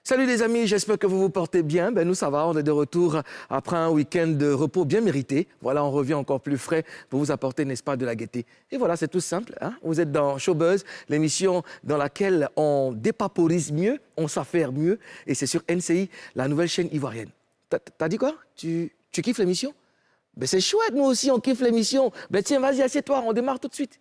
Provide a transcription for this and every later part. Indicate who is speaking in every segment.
Speaker 1: Salut les amis, j'espère que vous vous portez bien. Ben nous ça va, on est de retour après un week-end de repos bien mérité. Voilà, on revient encore plus frais pour vous apporter, n'est-ce pas, de la gaieté. Et voilà, c'est tout simple. Hein? Vous êtes dans Showbuzz, l'émission dans laquelle on dépaporise mieux, on s'affaire mieux. Et c'est sur NCI, la nouvelle chaîne ivoirienne. T'as dit quoi? Tu kiffes l'émission? Ben c'est chouette, nous aussi, on kiffe l'émission. Ben tiens, vas-y, assieds-toi, on démarre tout de suite.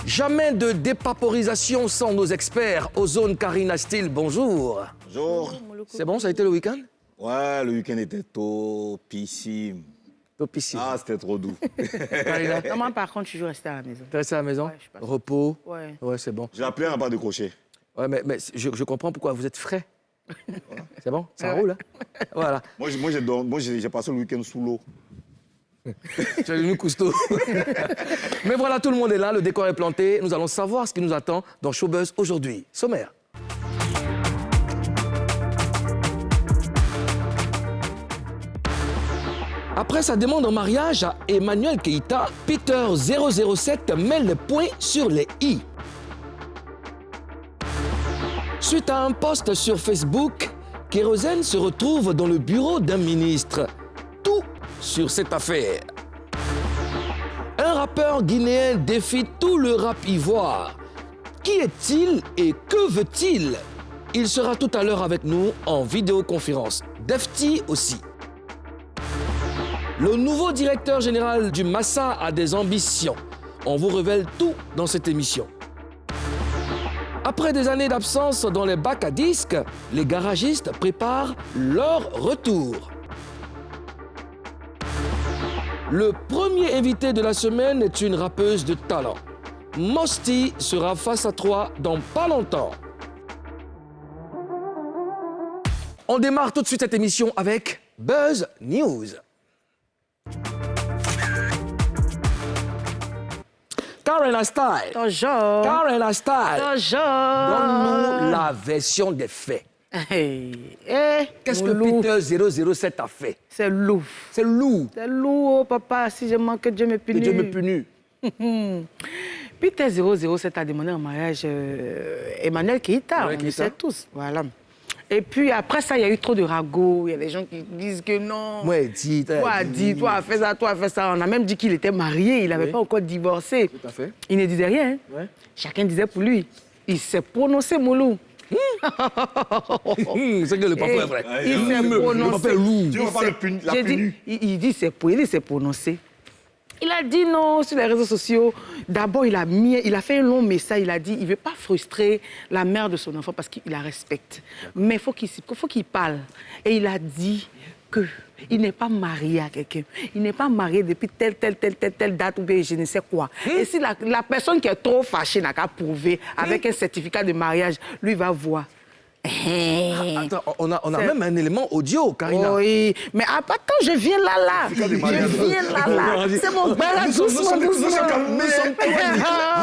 Speaker 1: Jamais de dépaporisation sans nos experts. Ozone Karina Steele, bonjour.
Speaker 2: Bonjour.
Speaker 1: C'est bon, ça a été le week-end?
Speaker 2: Ouais, le week-end était topissime.
Speaker 1: Topissime.
Speaker 2: Ah, c'était trop doux.
Speaker 1: Karina,
Speaker 3: Non, moi, par contre, je suis toujours restée à la maison.
Speaker 1: t'es resté à la maison?
Speaker 3: Ouais, je suis pas-
Speaker 1: Repos?
Speaker 3: Ouais.
Speaker 1: Ouais, c'est bon.
Speaker 2: J'ai appelé un pas décroché.
Speaker 1: Ouais, mais je comprends pourquoi vous êtes frais. C'est bon? Ça
Speaker 3: Ouais.
Speaker 1: roule, hein? Voilà.
Speaker 2: Moi, j'ai passé le week-end sous l'eau.
Speaker 1: Tu es devenu cousteau. Mais voilà, tout le monde est là, le décor est planté. Nous allons savoir ce qui nous attend dans Showbuzz aujourd'hui. Sommaire. Après sa demande en mariage à Emmanuel Keïta, Peter 007 met le point sur les i. Suite à un post sur Facebook, Kérosène se retrouve dans le bureau d'un ministre. Tout sur cette affaire. Un rappeur guinéen défie tout le rap ivoire. Qui est-il et que veut-il? Il sera tout à l'heure avec nous en vidéoconférence. Defty aussi. Le nouveau directeur général du Massa a des ambitions. On vous révèle tout dans cette émission. Après des années d'absence dans les bacs à disques, les garagistes préparent leur retour. Le premier invité de la semaine est une rappeuse de talent. Mosty sera face à toi dans pas longtemps. On démarre tout de suite cette émission avec Buzz News. Karina Style.
Speaker 3: Bonjour.
Speaker 1: Karina Style.
Speaker 3: Bonjour.
Speaker 1: Donne-nous la version des faits.
Speaker 3: Hey.
Speaker 1: Qu'est-ce que
Speaker 3: Moulou.
Speaker 1: Peter 007 a fait?
Speaker 3: C'est lourd.
Speaker 1: C'est lourd.
Speaker 3: C'est lourd, oh, papa. Si je manque, que Dieu me
Speaker 1: Que
Speaker 3: punisse.
Speaker 1: Dieu me punisse.
Speaker 3: Peter 007 a demandé en mariage Emmanuel Keïta.
Speaker 1: Emmanuel
Speaker 3: On le
Speaker 1: Keïta.
Speaker 3: sait tous. Voilà. Et puis après ça, il y a eu trop de ragots. Il y a des gens qui disent que non.
Speaker 1: Moi, dis,
Speaker 3: Toi a dit, toi a fait ça, toi a fait ça. On a même dit qu'il était marié, il n'avait
Speaker 1: Oui.
Speaker 3: pas encore divorcé.
Speaker 1: Tout à fait.
Speaker 3: Il ne disait rien. Hein.
Speaker 1: Ouais.
Speaker 3: Chacun disait pour lui. Il s'est prononcé, Moulou.
Speaker 1: C'est que le papa est vrai.
Speaker 3: Il s'est
Speaker 1: Le
Speaker 3: prononcé.
Speaker 1: papa est lourd.
Speaker 2: Tu vas pas le punir, la
Speaker 3: J'ai dit,
Speaker 2: punir.
Speaker 3: il dit, il s'est prononcé. Il a dit non sur les réseaux sociaux. D'abord, il a fait un long message. Il a dit, il ne veut pas frustrer la mère de son enfant parce qu'il la respecte. Mais il faut qu'il parle. Et il a dit qu'il n'est pas marié à quelqu'un. Il n'est pas marié depuis telle date ou bien je ne sais quoi. Et si la personne qui est trop fâchée n'a qu'à prouver avec un certificat de mariage, lui va voir.
Speaker 1: Attends, on a même un élément audio, Karina.
Speaker 3: Oui, mais attends, je viens là. Je viens là. C'est mon béret, doucement.
Speaker 1: Nous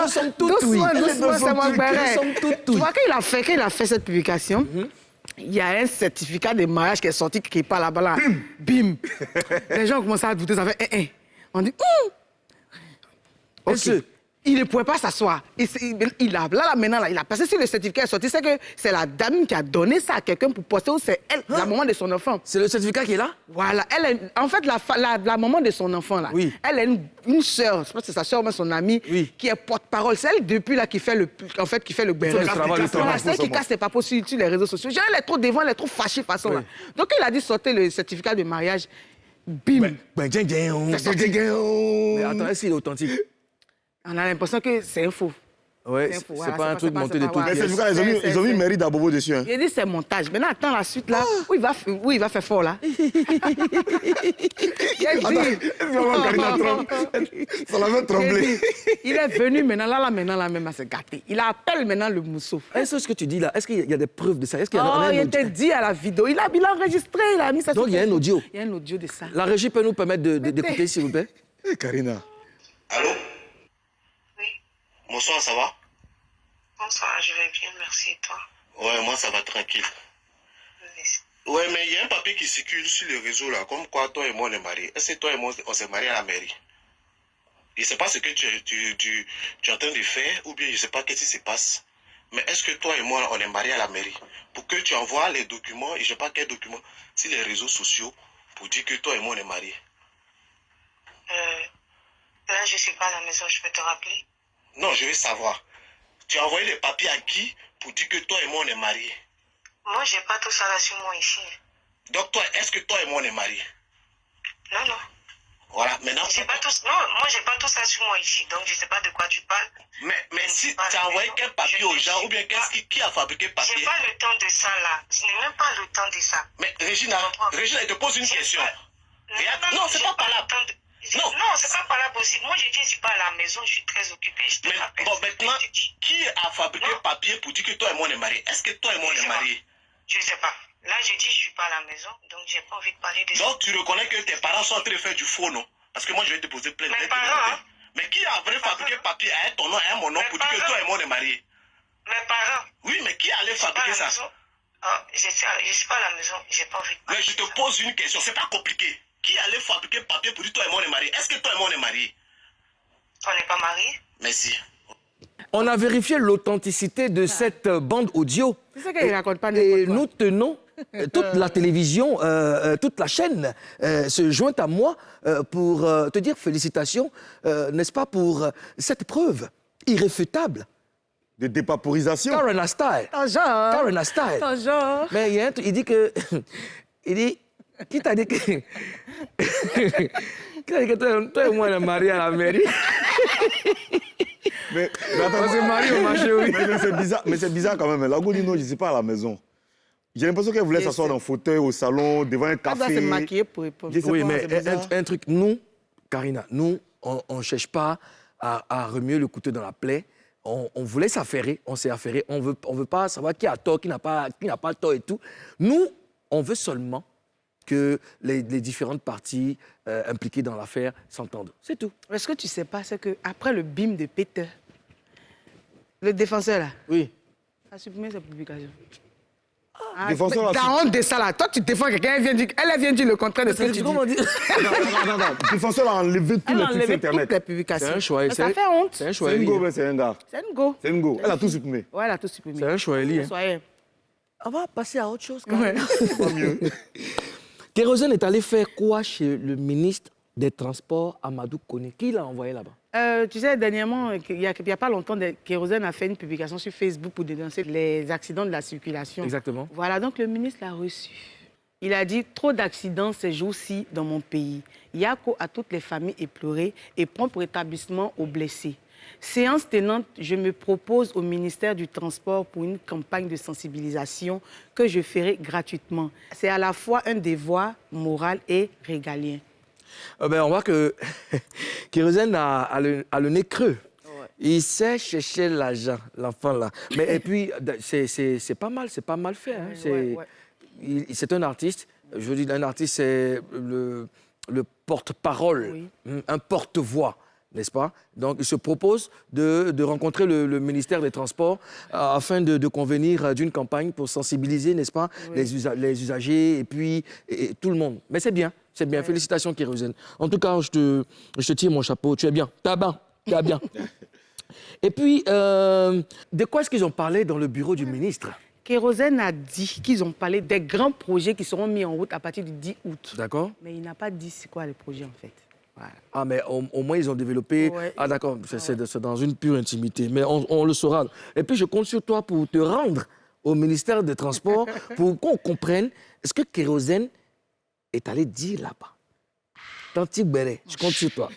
Speaker 1: sommes tout oui.
Speaker 3: Doucement, c'est mon béret.
Speaker 1: Nous sommes tout
Speaker 3: Tu
Speaker 1: oui.
Speaker 3: vois, quand il a fait cette publication, il y a un certificat de mariage qui est sorti, qui est pas là-bas, là. Bim. Les gens ont commencé à douter, ça fait On dit,
Speaker 1: Et
Speaker 3: OK.
Speaker 1: ce-
Speaker 3: Il ne pouvait pas s'asseoir. Maintenant, il a passé sur le certificat, est sorti, c'est que c'est la dame qui a donné ça à quelqu'un pour poster, ou c'est elle, la maman de son enfant.
Speaker 1: C'est le certificat qui est là?
Speaker 3: Voilà, en fait, la maman de son enfant, là,
Speaker 1: Oui.
Speaker 3: elle a une sœur, je pense que c'est sa sœur, mais son amie,
Speaker 1: Oui.
Speaker 3: qui est porte-parole. C'est elle, depuis là, qui fait le béret.
Speaker 1: le travail,
Speaker 3: Voilà, c'est elle qui casse les papeaux sur les réseaux sociaux. Genre, elle est trop devant, elle est trop fâchée, façon, là. Donc, il a dit sortez le certificat de mariage. Bim.
Speaker 1: Mais
Speaker 3: C'est sorti.
Speaker 1: attends, est-ce qu'il est authentique?
Speaker 3: On a l'impression que c'est un faux.
Speaker 1: Ouais,
Speaker 3: C'est faux,
Speaker 1: c'est
Speaker 3: voilà,
Speaker 1: pas
Speaker 3: c'est
Speaker 1: un
Speaker 3: pas-
Speaker 1: truc
Speaker 3: c'est pas-
Speaker 1: monté
Speaker 3: c'est
Speaker 1: de
Speaker 3: pas-
Speaker 1: toutes
Speaker 3: voilà.
Speaker 2: Mais
Speaker 1: pièces.
Speaker 2: c'est du cas, ils ont mis
Speaker 3: c'est-
Speaker 2: Mary Dabobo dessus. Hein.
Speaker 3: Il a dit c'est montage. Maintenant, attends la suite, là. Où il va faire fort, là. Il a dit...
Speaker 2: Vraiment, Karina tremble. Ça l'avait tremblé.
Speaker 3: Il est venu maintenant, même à se gâter. Il appelle maintenant le mousseau.
Speaker 1: Est-ce que ce que tu dis là, est-ce qu'il y a des preuves de ça? Est-ce qu'il y a
Speaker 3: Oh,
Speaker 1: un
Speaker 3: il
Speaker 1: audio?
Speaker 3: était dit à la vidéo. Il a enregistré, il a mis ça
Speaker 1: Donc,
Speaker 3: sur
Speaker 1: il y a un
Speaker 3: Facebook.
Speaker 1: audio.
Speaker 3: Il y a un audio de ça.
Speaker 1: La régie peut nous permettre d'écouter, s'il vous plaît?
Speaker 2: Karina.
Speaker 4: Allô? Bonsoir, ça va?
Speaker 5: Bonsoir, je vais bien, merci. Et toi?
Speaker 4: Ouais, moi ça va tranquille.
Speaker 5: Merci.
Speaker 4: Ouais, mais il y a un papier qui circule sur les réseaux là, comme quoi toi et moi on est mariés. Est-ce que toi et moi on s'est mariés à la mairie? Je ne sais pas ce que tu es en train de faire, ou bien je ne sais pas qu'est-ce qui se passe. Mais est-ce que toi et moi on est mariés à la mairie? Pour que tu envoies les documents, et je ne sais pas quels documents, sur les réseaux sociaux, pour dire que toi et moi on est mariés.
Speaker 5: Là, je ne suis pas à la maison, je peux te rappeler?
Speaker 4: Non, je veux savoir. Tu as envoyé les papiers à qui pour dire que toi et moi on est mariés?
Speaker 5: Moi, j'ai pas tout ça là sur moi ici.
Speaker 4: Donc toi, est-ce que toi et moi on est mariés?
Speaker 5: Non, non.
Speaker 4: Voilà, maintenant...
Speaker 5: J'ai pas tout... Non, moi, j'ai pas tout ça sur moi ici, donc je sais pas de quoi tu parles.
Speaker 4: Mais si tu as envoyé quel papier aux gens, ou bien qui a fabriqué le papier?
Speaker 5: J'ai pas le temps de ça là. Je n'ai même pas le temps de ça.
Speaker 4: Mais Régina, je te pose une question. Non, c'est pas par là. Non,
Speaker 5: c'est pas par là possible. Moi, je suis pas à la maison, je suis très occupée. Je te rappelle.
Speaker 4: Bon, maintenant, qui a fabriqué le papier pour dire que toi et moi on est mariés? Est-ce que toi et moi on est mariés?
Speaker 5: Je sais pas. Là, je suis pas à la maison, donc j'ai pas envie de parler de ça.
Speaker 4: Donc tu reconnais que tes parents sont en train de faire du faux, non? Parce que moi je vais te poser plein de
Speaker 5: Mes parents, hein?
Speaker 4: Mais qui a vraiment fabriqué le papier à ton nom et à mon nom pour dire que toi et moi on est mariés?
Speaker 5: Mes parents.
Speaker 4: Oui, mais qui allait fabriquer ça?
Speaker 5: Je suis pas à la maison, j'ai pas envie de parler.
Speaker 4: Mais je te pose une question, c'est pas compliqué. Qui allait fabriquer le papier pour dire toi et moi on est mariés? Est-ce que toi et moi on est mariés?
Speaker 5: On n'est pas mariés?
Speaker 4: Merci.
Speaker 1: On a vérifié l'authenticité de cette bande audio.
Speaker 3: C'est ça qu'il raconte pas.
Speaker 1: Et nous tenons, toute la télévision, toute la chaîne se joint à moi pour te dire félicitations, n'est-ce pas, pour cette preuve irréfutable.
Speaker 2: De dépaporisation.
Speaker 1: Karena style.
Speaker 3: Ton genre.
Speaker 1: Karena style.
Speaker 3: Ton genre.
Speaker 1: Mais il y a un truc, il dit que... il dit... Qui t'a dit que... Qui t'a dit que toi et moi, on est mariés à la mairie?
Speaker 2: Mais
Speaker 1: On s'est mariés au marché, oui.
Speaker 2: mais c'est bizarre quand même. La Godino, je ne suis pas à la maison. J'ai l'impression qu'elle voulait s'asseoir dans un fauteuil, au salon, devant un
Speaker 3: Elle doit
Speaker 2: café.
Speaker 3: se maquiller pour répondre.
Speaker 2: Je sais
Speaker 1: Oui,
Speaker 2: pas,
Speaker 1: mais
Speaker 2: c'est bizarre.
Speaker 1: un truc, nous, Karina, nous, on ne cherche pas à remuer le couteau dans la plaie. On voulait s'affairer, on s'est affairé. On veut pas savoir qui a tort, qui n'a pas tort et tout. Nous, on veut seulement que les différentes parties impliquées dans l'affaire s'entendent. C'est tout.
Speaker 3: Est-ce que tu sais pas, c'est qu'après le bim de Peter, le défenseur là,
Speaker 1: Oui.
Speaker 3: a supprimé sa publication.
Speaker 2: Défenseur a
Speaker 3: T'as honte de ça là. Toi, tu défends quelqu'un, elle vient dire le contraire de ce que tu dis.
Speaker 1: Comment dire?
Speaker 2: Non. Le défenseur a enlevé tous
Speaker 3: Elle
Speaker 2: les
Speaker 3: a
Speaker 2: trucs sur
Speaker 3: enlevé
Speaker 2: Internet.
Speaker 3: toutes les publications.
Speaker 1: C'est un choix.
Speaker 3: Mais ça fait honte.
Speaker 1: C'est un choix.
Speaker 2: C'est une
Speaker 1: Eli.
Speaker 2: go, mais c'est un gars.
Speaker 3: C'est une go.
Speaker 2: C'est une go. Elle a tout supprimé.
Speaker 3: Ouais, elle a tout supprimé.
Speaker 1: C'est un choix, Eli. Hein.
Speaker 3: Soyez.
Speaker 1: On va passer à autre chose.
Speaker 3: Ouais.
Speaker 2: Pas mieux.
Speaker 1: Kérosène est allé faire quoi chez le ministre des Transports, Amadou Koné? Qui l'a envoyé là-bas?
Speaker 3: Tu sais, dernièrement, il y a pas longtemps, Kérosène a fait une publication sur Facebook pour dénoncer les accidents de la circulation.
Speaker 1: Exactement.
Speaker 3: Voilà, donc le ministre l'a reçu. Il a dit, trop d'accidents ces jours-ci dans mon pays. Yako à toutes les familles éplorées et prompt rétablissement aux blessés. Séance tenante, je me propose au ministère du Transport pour une campagne de sensibilisation que je ferai gratuitement. C'est à la fois un devoir moral et régalien.
Speaker 1: On voit que Kérosène a le nez creux.
Speaker 3: Ouais.
Speaker 1: Il sait chercher l'argent, l'enfant là. Mais et puis, c'est pas mal fait. Hein.
Speaker 3: Ouais.
Speaker 1: C'est un artiste. Je veux dire, un artiste, c'est le porte-parole,
Speaker 3: Oui.
Speaker 1: un porte-voix, n'est-ce pas? Donc, il se propose de rencontrer le ministère des Transports afin de convenir d'une campagne pour sensibiliser, n'est-ce pas,
Speaker 3: Oui.
Speaker 1: les usagers et puis et tout le monde. Mais c'est bien. C'est bien.
Speaker 3: Ouais.
Speaker 1: Félicitations, Kérosène. En tout cas, je te tire mon chapeau. Tu es bien. Tu es bien. Et puis, de quoi est-ce qu'ils ont parlé dans le bureau du ministre?
Speaker 3: Kérosène a dit qu'ils ont parlé des grands projets qui seront mis en route à partir du 10 août.
Speaker 1: D'accord.
Speaker 3: Mais il n'a pas dit c'est quoi les projets en fait. Voilà.
Speaker 1: Ah, mais au moins, ils ont développé...
Speaker 3: Ouais.
Speaker 1: Ah, d'accord, c'est dans une pure intimité. Mais on le saura. Et puis, je compte sur toi pour te rendre au ministère des Transports pour qu'on comprenne est-ce que Kérosène est allé dire là-bas. Tanti Béré, je compte sur toi.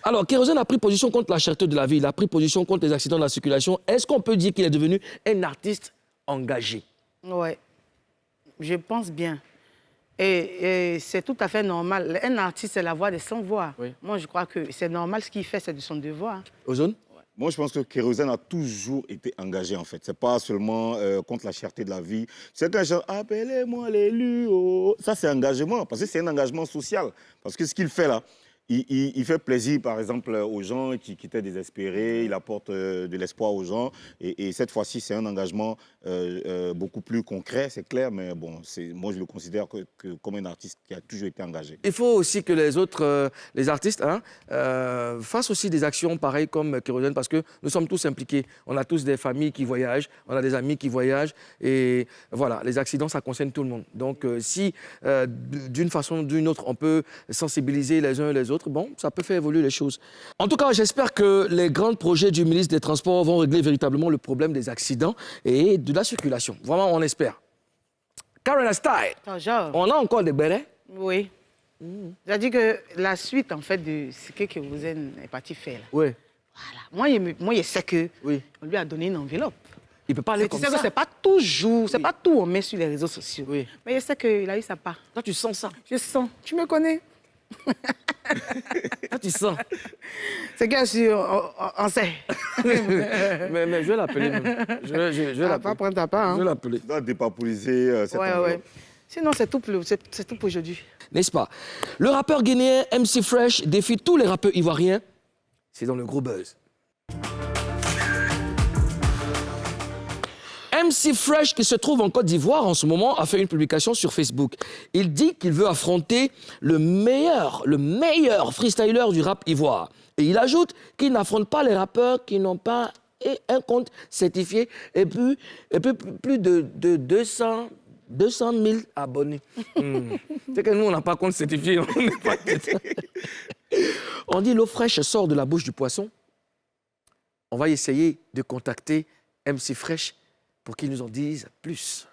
Speaker 1: Alors, Kérosène a pris position contre la cherté de la vie, il a pris position contre les accidents de la circulation. Est-ce qu'on peut dire qu'il est devenu un artiste engagé?
Speaker 3: Ouais, je pense bien. Et c'est tout à fait normal. Un artiste, c'est la voix des sans-voix.
Speaker 1: Oui.
Speaker 3: Moi, je crois que c'est normal ce qu'il fait, c'est de son devoir.
Speaker 1: Ozone?
Speaker 2: Moi, je pense que Kérosène a toujours été engagé, en fait. Ce n'est pas seulement contre la cherté de la vie. C'est quand je appelez-moi l'élu. Oh. Ça, c'est engagement, parce que c'est un engagement social. Parce que ce qu'il fait là, il fait plaisir, par exemple, aux gens qui étaient désespérés. Il apporte de l'espoir aux gens. Et cette fois-ci, c'est un engagement beaucoup plus concret, c'est clair. Mais bon, moi, je le considère comme un artiste qui a toujours été engagé.
Speaker 1: Il faut aussi que les autres, les artistes, fassent aussi des actions pareilles comme Kérosène, parce que nous sommes tous impliqués. On a tous des familles qui voyagent, on a des amis qui voyagent. Et voilà, les accidents, ça concerne tout le monde. Donc, si d'une façon ou d'une autre, on peut sensibiliser les uns et les autres, bon, ça peut faire évoluer les choses. En tout cas, j'espère que les grands projets du ministre des Transports vont régler véritablement le problème des accidents et de la circulation. Vraiment, on espère. Karen Style,
Speaker 3: Genre,
Speaker 1: on a encore des bérets?
Speaker 3: oui. C'est-à-dire que la suite, en fait, de ce que Kérosène est parti faire, là.
Speaker 1: Oui.
Speaker 3: Voilà. Moi, je sais que
Speaker 1: Oui.
Speaker 3: on lui a donné une enveloppe.
Speaker 1: Il ne peut pas aller
Speaker 3: Mais tu
Speaker 1: comme
Speaker 3: sais que
Speaker 1: ça.
Speaker 3: c'est pas toujours, c'est pas tout on met sur les réseaux sociaux.
Speaker 1: Oui.
Speaker 3: Mais je sais qu'il a eu sa part.
Speaker 1: Toi, tu sens ça.
Speaker 3: Je sens. Tu me connais.
Speaker 1: Toi, tu sens.
Speaker 3: C'est que je suis, on sait.
Speaker 1: mais je vais l'appeler même. Je vais
Speaker 3: Pas
Speaker 1: l'appeler.
Speaker 3: prendre ta part.
Speaker 1: Je vais
Speaker 3: Hein.
Speaker 1: l'appeler.
Speaker 2: Tu dois dépapouliser cette
Speaker 3: Ouais,
Speaker 2: enveloppe.
Speaker 3: ouais. Sinon, c'est tout pour aujourd'hui.
Speaker 1: N'est-ce pas? Le rappeur guinéen MC Fresh défie tous les rappeurs ivoiriens. C'est dans le gros buzz. MC Fresh, qui se trouve en Côte d'Ivoire en ce moment, a fait une publication sur Facebook. Il dit qu'il veut affronter le meilleur freestyler du rap ivoire. Et il ajoute qu'il n'affronte pas les rappeurs qui n'ont pas un compte certifié et puis plus de 200 000 abonnés. C'est que nous, on n'a pas compte certifié. On n'est pas... On dit l'eau fraîche sort de la bouche du poisson. On va essayer de contacter MC Fresh pour qu'il nous en dise plus.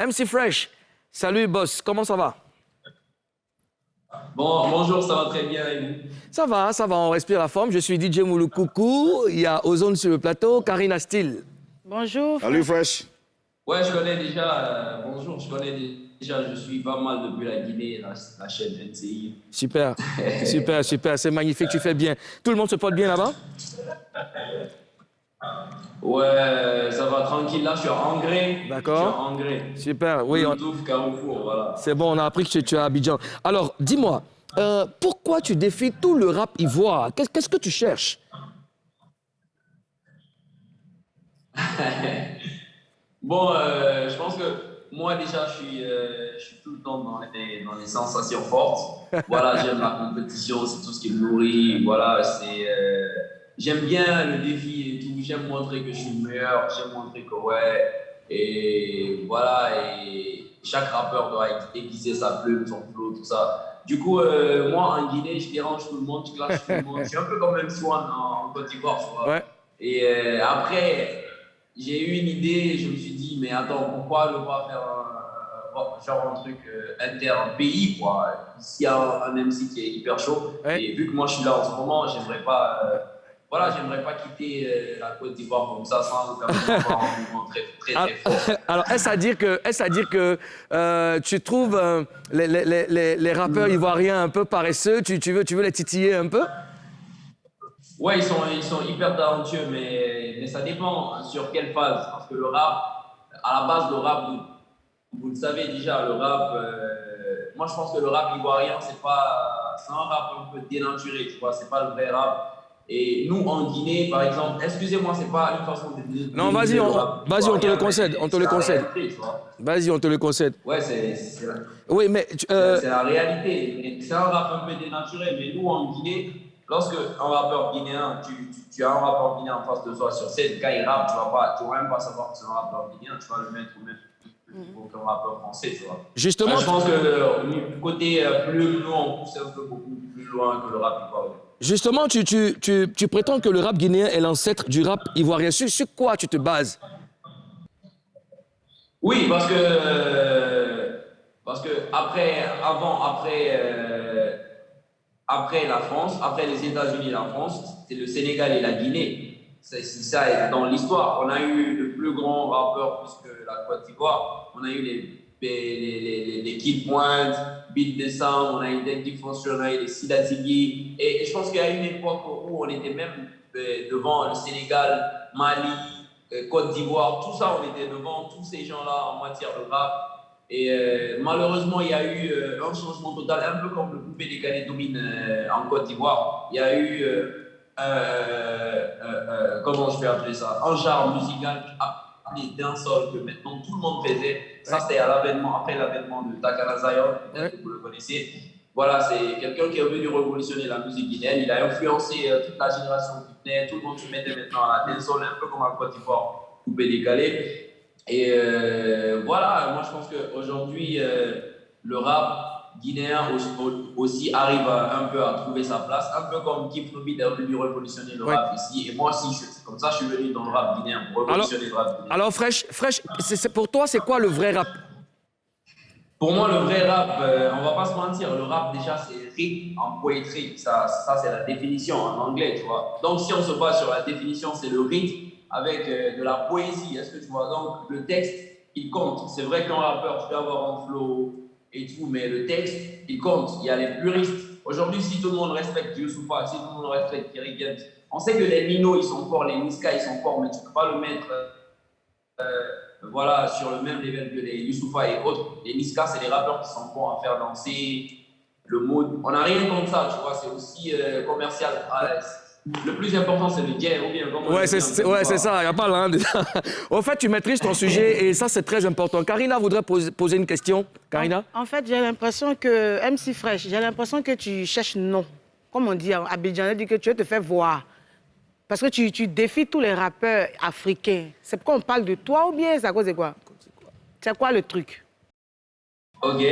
Speaker 1: MC Fresh, salut boss, comment ça va?
Speaker 6: Bon, bonjour, ça va très bien et vous?
Speaker 1: Ça va, on respire la forme. Je suis DJ Moulou Coucou, il y a Ozone sur le plateau, Karina Steele.
Speaker 3: Bonjour.
Speaker 2: Salut, Fresh.
Speaker 6: Ouais, je connais déjà, bonjour, je connais déjà, je suis pas mal depuis la Guinée, la chaîne NCI.
Speaker 1: Super, super, c'est magnifique, tu fais bien. Tout le monde se porte bien là-bas?
Speaker 6: Ouais, ça va tranquille, là je suis à Angré.
Speaker 1: D'accord.
Speaker 6: Je suis à Angré.
Speaker 1: Super, oui.
Speaker 6: Bluetooth, Carrefour, voilà.
Speaker 1: C'est bon, on a appris que tu es à Abidjan. Alors, dis-moi, pourquoi tu défies tout le rap ivoire? Qu'est-ce que tu cherches?
Speaker 6: Bon, je pense que moi déjà je suis tout le temps dans les sensations fortes. Voilà, j'aime la compétition, c'est tout ce qui me nourrit. Voilà, j'aime bien le défi et tout. J'aime montrer que je suis le meilleur. J'aime montrer que ouais. Et voilà, et chaque rappeur doit aiguiser sa plume, son flow, tout ça. Du coup, moi en Guinée, je dérange tout le monde, je clash tout le monde. Je suis un peu comme MC1 en Côte d'Ivoire, tu vois.
Speaker 1: Ouais.
Speaker 6: Et après, j'ai eu une idée, je me suis dit, mais attends, pourquoi ne pas faire un truc inter-pays, quoi. S'il y a un MC qui est hyper chaud,
Speaker 1: Ouais.
Speaker 6: et vu que moi je suis là en ce moment, j'aimerais pas quitter la Côte d'Ivoire comme ça sans avoir un mouvement très fort.
Speaker 1: Alors, est-ce à dire que tu trouves les rappeurs ivoiriens un peu paresseux, tu veux les titiller un peu?
Speaker 6: Ouais, ils sont hyper talentueux, mais ça dépend sur quelle phase. Parce que le rap, à la base, le rap, vous le savez déjà, le rap, moi je pense que le rap ivoirien, c'est un rap un peu dénaturé, tu vois, c'est pas le vrai rap. Et nous, en Guinée, par exemple, excusez-moi, c'est pas une façon de
Speaker 1: Non, vas-y, on te le concède, on te le concède. Vas-y, on te le concède.
Speaker 6: Ouais, c'est
Speaker 1: Oui, mais...
Speaker 6: la réalité. C'est un rap un peu dénaturé, mais nous, en Guinée, lorsque un rappeur guinéen, tu as un rappeur guinéen en face de toi sur scène, quand il rappe, tu vas même pas savoir que c'est un rappeur guinéen, tu vas le mettre au même niveau qu'un rappeur français, tu vois.
Speaker 1: Justement,
Speaker 6: Je pense que côté plume, nous, on pousse un peu beaucoup plus loin que le rap ivoirien.
Speaker 1: Justement, tu prétends que le rap guinéen est l'ancêtre du rap ivoirien. Sur quoi tu te bases?
Speaker 6: Oui, parce que après la France, après les États-Unis et la France, c'est le Sénégal et la Guinée. C'est ça dans l'histoire. On a eu le plus grand rappeur plus que la Côte d'Ivoire. On a eu les Kid Point, Beat de Sound, on a eu Dendy Fonction, on a eu les Sida Ziggy. Et je pense qu'il y a une époque où on était même devant le Sénégal, Mali, Côte d'Ivoire, tout ça, on était devant tous ces gens-là en matière de rap. Et malheureusement, il y a eu un changement total, un peu comme le coupé décalé domine en Côte d'Ivoire. Il y a eu, comment je vais appeler ça, un genre musical appelé dancehall que maintenant tout le monde faisait. Ça, c'était après l'avènement de Takana Zion, peut-être que vous le connaissez. Voilà, c'est quelqu'un qui est venu révolutionner la musique guinéenne. Il a influencé toute la génération qui venait. Tout le monde se mettait maintenant à la dancehall, un peu comme en Côte d'Ivoire, coupé décalé. Et voilà, moi je pense qu'aujourd'hui, le rap guinéen aussi arrive un peu à trouver sa place, un peu comme Kip Nubit est venu révolutionner le rap ici. Et moi aussi, comme ça, je suis venu dans le rap guinéen pour révolutionner le rap guinéen.
Speaker 1: Alors, Fresh, pour toi, c'est quoi le vrai rap?
Speaker 6: Pour moi, le vrai rap, on va pas se mentir, le rap déjà c'est rythme en poétrie, ça c'est la définition en anglais, tu vois. Donc si on se base sur la définition, c'est le rythme avec de la poésie, est-ce que tu vois? Donc le texte, il compte. C'est vrai qu'un rappeur, tu dois avoir un flow et tout, mais le texte, il compte. Il y a les puristes. Aujourd'hui, si tout le monde respecte Youssoupha, si tout le monde respecte Kerry James, on sait que les Mino, ils sont forts, les Niska, ils sont forts, mais tu peux pas le mettre... voilà, sur le même level que les Youssoupha et autres. Les Niska, c'est les rappeurs qui sont bons à faire danser le mood. On n'a rien contre ça, tu vois, c'est aussi commercial. Le plus important, c'est le jazz, ou bien comment...
Speaker 1: Ouais, c'est ça, il n'y a pas là. Au fait, tu maîtrises ton sujet et ça, c'est très important. Karina voudrait poser une question. Karina?
Speaker 3: En fait, j'ai l'impression que, MC Fresh, j'ai l'impression que tu cherches non. Comme on dit, Abidjan dit que tu veux te faire voir. Parce que tu défies tous les rappeurs africains. C'est pourquoi on parle de toi ou bien c'est à cause de quoi? C'est quoi le truc?
Speaker 6: Ok.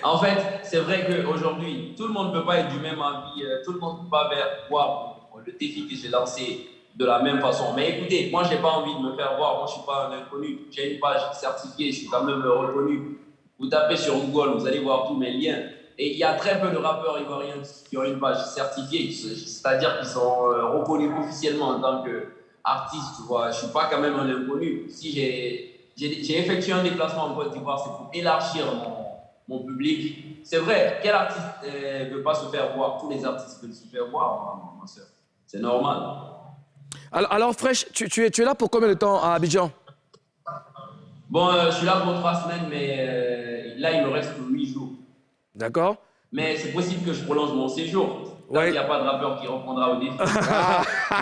Speaker 6: En fait, c'est vrai qu'aujourd'hui, tout le monde ne peut pas être du même avis, tout le monde ne peut pas voir le défi que j'ai lancé de la même façon. Mais écoutez, moi, je n'ai pas envie de me faire voir. Moi, je ne suis pas un inconnu. J'ai une page certifiée, je suis quand même reconnu. Vous tapez sur Google, vous allez voir tous mes liens. Et il y a très peu de rappeurs ivoiriens qui ont une page certifiée, c'est-à-dire qui sont reconnus officiellement en tant qu'artistes, tu vois. Je ne suis pas quand même un inconnu. Si j'ai effectué un déplacement en Côte d'Ivoire, c'est pour élargir mon public. C'est vrai, quel artiste ne veut pas se faire voir? Tous les artistes veulent se faire voir, ma soeur. C'est normal.
Speaker 1: Alors Fresh, tu es là pour combien de temps à Abidjan?
Speaker 6: Bon, je suis là pour 3 semaines, mais là, il me reste 8 jours.
Speaker 1: D'accord.
Speaker 6: Mais c'est possible que je prolonge mon séjour. Tant qu'il n'y a pas de rappeur qui reprendra au défi.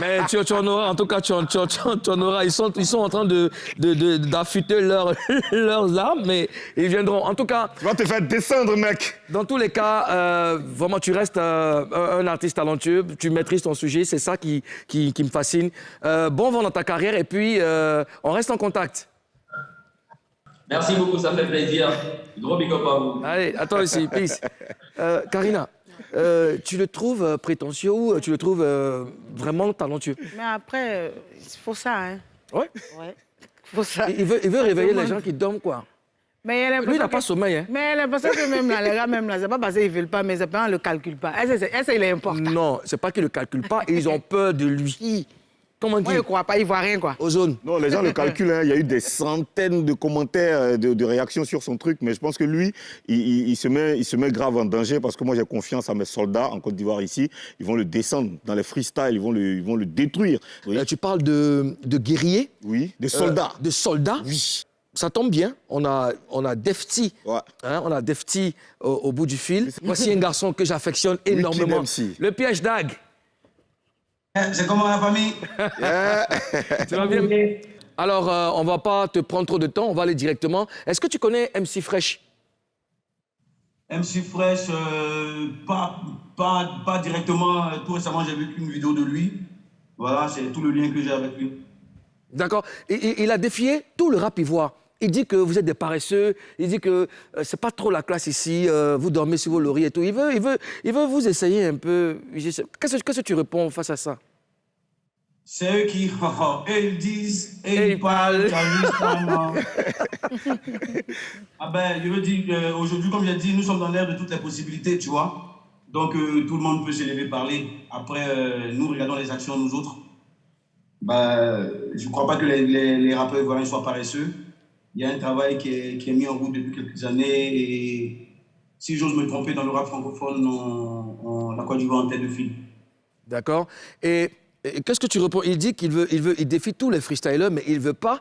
Speaker 1: Mais tu en auras, en tout cas, tu en auras. Ils sont en train d'affûter leurs armes, mais ils viendront. En tout cas...
Speaker 2: Tu vas te faire descendre, mec.
Speaker 1: Dans tous les cas, vraiment, tu restes un artiste talentueux, tu maîtrises ton sujet, c'est ça qui me fascine. Bon vent dans ta carrière et puis on reste en contact.
Speaker 6: Merci beaucoup, ça fait plaisir. Gros big up à vous.
Speaker 1: Allez, à toi aussi, peace. Karina, tu le trouves prétentieux ou tu le trouves vraiment talentueux?
Speaker 3: Mais après, il faut ça, hein.
Speaker 1: Ouais.
Speaker 3: Ouais. Faut ça.
Speaker 1: Il veut réveiller les gens qui dorment, quoi.
Speaker 3: Mais
Speaker 1: lui, il n'a pas sommeil, hein.
Speaker 3: Mais l'impression que même là, les gars, même là, c'est pas parce qu'ils ne veulent pas, mais c'est parce qu'ils ne le calculent pas. Est-ce qu'il est important?
Speaker 1: Non, c'est pas qu'ils ne le calculent pas, ils ont peur de lui. Comment dire?
Speaker 3: Moi, je ne crois pas, ils ne voient rien, quoi.
Speaker 1: Ozone.
Speaker 2: Non, les gens le calculent. Hein. Il y a eu des centaines de commentaires, de réactions sur son truc. Mais je pense que lui, il se met grave en danger parce que moi, j'ai confiance à mes soldats en Côte d'Ivoire ici. Ils vont le descendre dans les freestyles, ils vont le détruire. Oui.
Speaker 1: Tu parles de guerriers?
Speaker 2: Oui, de soldats.
Speaker 1: De soldats?
Speaker 2: Oui.
Speaker 1: Ça tombe bien, on a Defty,
Speaker 2: ouais.
Speaker 1: Hein, on a Defty au bout du fil. Voici un garçon que j'affectionne énormément. Le piège d'Ag.
Speaker 7: C'est comment la famille?
Speaker 1: Tu vas bien? Alors, on ne va pas te prendre trop de temps, on va aller directement. Est-ce que tu connais MC Fresh?
Speaker 7: MC Fresh, pas directement. Tout récemment, j'ai vu une vidéo de lui. Voilà, c'est tout le lien que j'ai avec lui. D'accord.
Speaker 1: Il a défié tout le rap ivoire. Il dit que vous êtes des paresseux, il dit que c'est pas trop la classe ici, vous dormez sur vos lauriers et tout. Il veut vous essayer un peu. Qu'est-ce que tu réponds face à ça?
Speaker 7: C'est eux qui, ils disent, et ils parlent. Ah ben, je veux dire, aujourd'hui, comme j'ai dit, nous sommes dans l'ère de toutes les possibilités, tu vois. Donc, tout le monde peut se lever parler. Après, nous regardons les actions, nous autres. Ben, je ne crois pas que les rappeurs ivoiriens soient paresseux. Il y a un travail qui est mis en route depuis quelques années et si j'ose me tromper dans le rap francophone, la Côte d'Ivoire en tête de file.
Speaker 1: D'accord. Et Et qu'est-ce que tu réponds? Il dit il défie tous les freestylers, mais il ne veut pas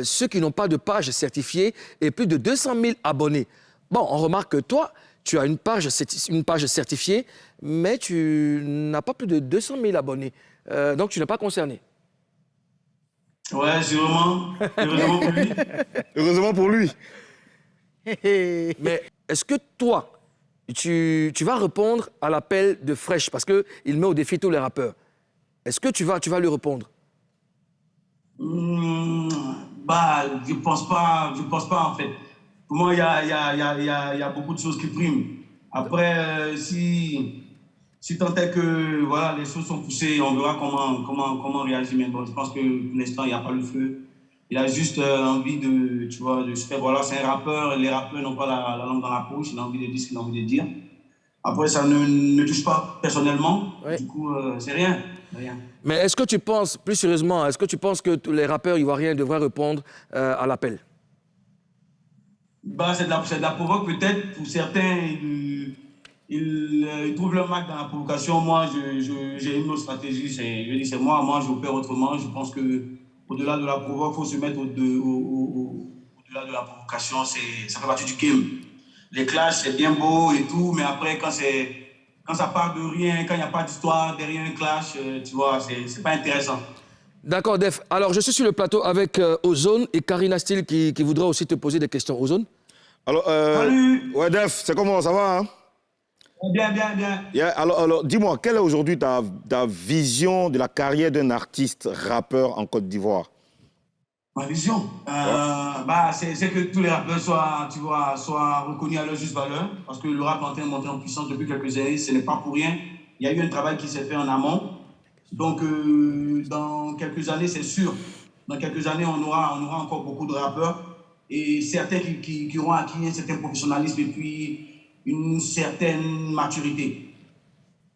Speaker 1: ceux qui n'ont pas de page certifiée et plus de 200 000 abonnés. Bon, on remarque que toi, tu as une page certifiée, mais tu n'as pas plus de 200 000 abonnés. Donc, tu n'es pas concerné.
Speaker 7: Ouais, sûrement. Heureusement pour lui.
Speaker 2: Heureusement pour lui.
Speaker 1: Mais est-ce que toi, tu vas répondre à l'appel de Fresh parce qu'il met au défi tous les rappeurs? Est-ce que tu vas lui répondre?
Speaker 7: Bah, je pense pas en fait. Pour moi, il y a beaucoup de choses qui priment. Après, si tant est que voilà, les choses sont poussées, on verra comment réagir. Mais bon, je pense que pour l'instant, il n'y a pas le feu. Il a juste envie de, tu vois, de se faire, voilà, c'est un rappeur. Les rappeurs n'ont pas la langue dans la poche. Il a envie de dire ce qu'il a envie de dire. Après, ça ne touche pas personnellement. Ouais. Du coup, c'est rien.
Speaker 1: Mais est-ce que tu penses, plus sérieusement, est-ce que tu penses que les rappeurs ivoiriens devraient répondre à l'appel?
Speaker 7: Bah, c'est de la provoque peut-être. Pour certains, ils trouvent leur marque dans la provocation. Moi, j'ai une autre stratégie. Je dis, c'est moi, j'opère autrement. Je pense qu'au-delà de la provoque, il faut se mettre au-delà de la provocation. Ça fait partie du game. Les clashs, c'est bien beau et tout, mais après, quand ça part de rien, quand il n'y a pas d'histoire derrière un clash, tu vois, c'est pas intéressant.
Speaker 1: D'accord, Def. Alors, je suis sur le plateau avec Ozone et Karina Steele qui voudrait aussi te poser des questions. Ozone?
Speaker 2: Alors,
Speaker 7: salut.
Speaker 2: Ouais, Def, c'est comment, ça va, hein?
Speaker 7: Bien.
Speaker 2: Yeah, alors dis-moi, quelle est aujourd'hui ta vision de la carrière d'un artiste rappeur en Côte d'Ivoire?
Speaker 7: Ma vision, c'est que tous les rappeurs soient reconnus à leur juste valeur, parce que le rap est en train de monter en puissance depuis quelques années, ce n'est pas pour rien. Il y a eu un travail qui s'est fait en amont. Donc, dans quelques années, c'est sûr, dans quelques années, on aura encore beaucoup de rappeurs, et certains qui auront acquis un certain professionnalisme et puis une certaine maturité.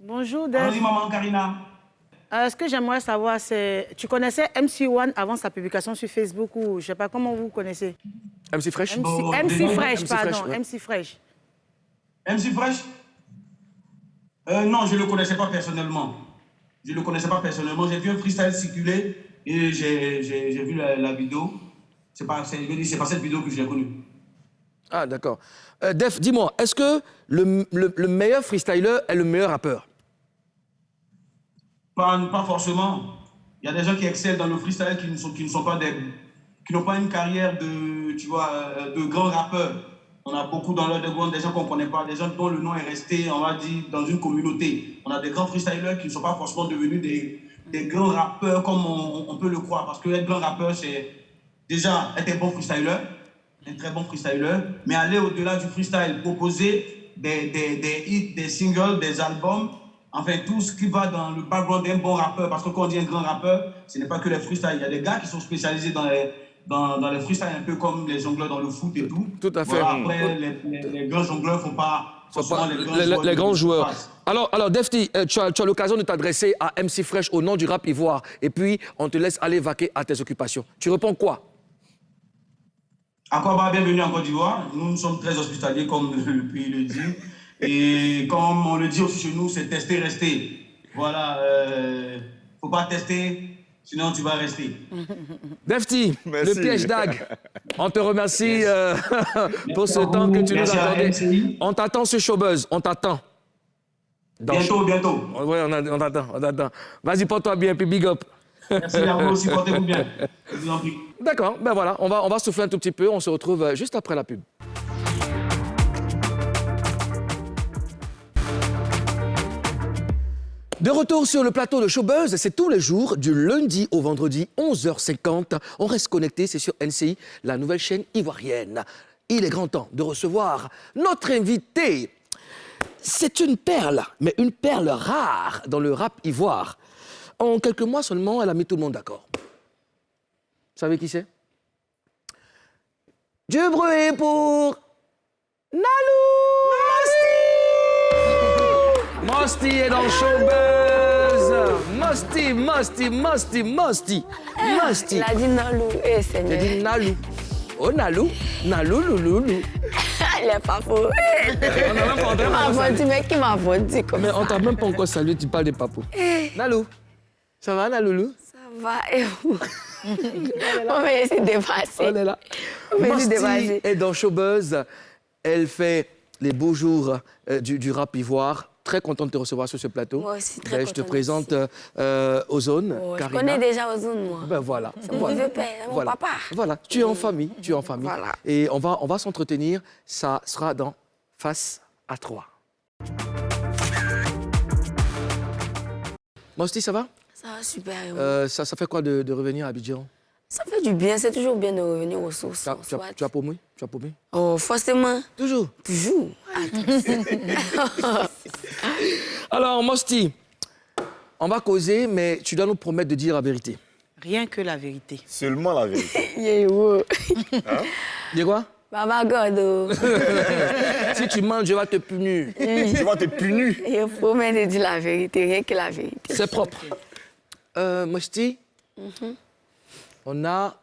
Speaker 8: Bonjour, Def.
Speaker 7: Allons-y, maman Karina.
Speaker 8: Ce que j'aimerais savoir, c'est... Tu connaissais MC1 avant sa publication sur Facebook ou je ne sais pas comment vous connaissez?
Speaker 1: MC Fresh?
Speaker 8: MC Fresh, pardon. Ouais. MC Fresh.
Speaker 7: MC Fresh? Non, je ne le connaissais pas personnellement. J'ai vu un freestyle circuler et j'ai vu la vidéo. C'est pas cette vidéo que j'ai connue.
Speaker 1: Ah, d'accord. Def, dis-moi, est-ce que le meilleur freestyler est le meilleur rappeur?
Speaker 7: Pas forcément. Il y a des gens qui excellent dans le freestyle qui n'ont pas une carrière de grands rappeurs. On a beaucoup dans l'underground, des gens qu'on ne connaît pas, des gens dont le nom est resté, on va dire, dans une communauté. On a des grands freestylers qui ne sont pas forcément devenus des grands rappeurs comme on peut le croire. Parce que être grand rappeur, c'est déjà être un bon freestyler, un très bon freestyler, mais aller au-delà du freestyle, proposer des hits, des singles, des albums, enfin tout ce qui va dans le background d'un bon rappeur. Parce que quand on dit un grand rappeur, ce n'est pas que les freestyles. Il y a des gars qui sont spécialisés dans les freestyles, un peu comme les jongleurs dans le foot et tout.
Speaker 1: Tout à fait.
Speaker 7: Voilà, après, les grands jongleurs ne font pas
Speaker 1: les grands joueurs. Alors Defty, tu as l'occasion de t'adresser à MC Fresh au nom du rap ivoire. Et puis, on te laisse aller vaquer à tes occupations. Tu réponds quoi?
Speaker 7: Akwa, bienvenue en Côte d'Ivoire. Nous sommes très hospitaliers, comme le pays le dit. Et comme on le dit aussi chez nous, c'est tester, rester. Voilà, faut pas tester, sinon tu vas rester.
Speaker 1: Defty, le piège d'Ag. On te remercie pour ce temps que tu nous as accordé. On t'attend sur Showbuzz, on t'attend.
Speaker 7: Bientôt.
Speaker 1: Oui, on t'attend. Vas-y, porte-toi bien, puis big up.
Speaker 7: Merci à vous aussi, portez-vous bien.
Speaker 1: D'accord, ben voilà, on va souffler un tout petit peu, on se retrouve juste après la pub. De retour sur le plateau de Showbuzz, c'est tous les jours, du lundi au vendredi, 11h50. On reste connecté, c'est sur NCI, la nouvelle chaîne ivoirienne. Il est grand temps de recevoir notre invité. C'est une perle, mais une perle rare dans le rap ivoire. En quelques mois seulement, elle a mis tout le monde d'accord. Vous savez qui c'est? Du bruit pour Nalou! Mosty est dans le Showbuzz. Mosty.
Speaker 9: Il a dit Nalou, Seigneur.
Speaker 1: Il a dit Nalou. Oh, Nalou, louloulou.
Speaker 9: Il est pas faux.
Speaker 1: On n'a même pas entendu.
Speaker 9: Mais qui m'a vendu comme
Speaker 1: Mais
Speaker 9: ça?
Speaker 1: on t'a même pas encore salué, tu parles des papous. Nalou. Ça va, Anna Loulou?
Speaker 9: Ça va, et vous? On va essayer de dépasser.
Speaker 1: On est là.
Speaker 9: On va essayer de
Speaker 1: Masti
Speaker 9: dépasser.
Speaker 1: est dans Showbuzz. Elle fait les beaux jours du rap ivoire. Très contente de te recevoir sur ce plateau.
Speaker 9: Moi aussi, très
Speaker 1: Ben, je te
Speaker 9: contente,
Speaker 1: présente Ozone,
Speaker 9: Oh, je
Speaker 1: Karina.
Speaker 9: connais déjà Ozone, moi.
Speaker 1: Ben voilà.
Speaker 9: C'est mon vieux père, mon
Speaker 1: Voilà.
Speaker 9: papa.
Speaker 1: Voilà, tu es en famille, tu es en famille.
Speaker 9: Voilà.
Speaker 1: Et on va s'entretenir. Ça sera dans Face à 3. Masti, ça va?
Speaker 9: Ça va super, et vous?
Speaker 1: Ça fait quoi de revenir à Abidjan?
Speaker 9: Ça fait du bien, c'est toujours bien de revenir aux sources.
Speaker 1: Tu as paumé? Tu as paumé?
Speaker 9: Oh, forcément.
Speaker 1: Toujours?
Speaker 9: Toujours.
Speaker 1: Alors, Masti, on va causer, mais tu dois nous promettre de dire la vérité.
Speaker 3: Rien que la vérité.
Speaker 2: Seulement la vérité.
Speaker 9: Yeah, wow.
Speaker 1: Dis quoi?
Speaker 9: Baba God. Oh.
Speaker 1: Si tu mens, je vais te punir.
Speaker 2: Tu vas te punir.
Speaker 9: Il faut même de dire la vérité, rien que la vérité.
Speaker 1: C'est propre. Masti, on a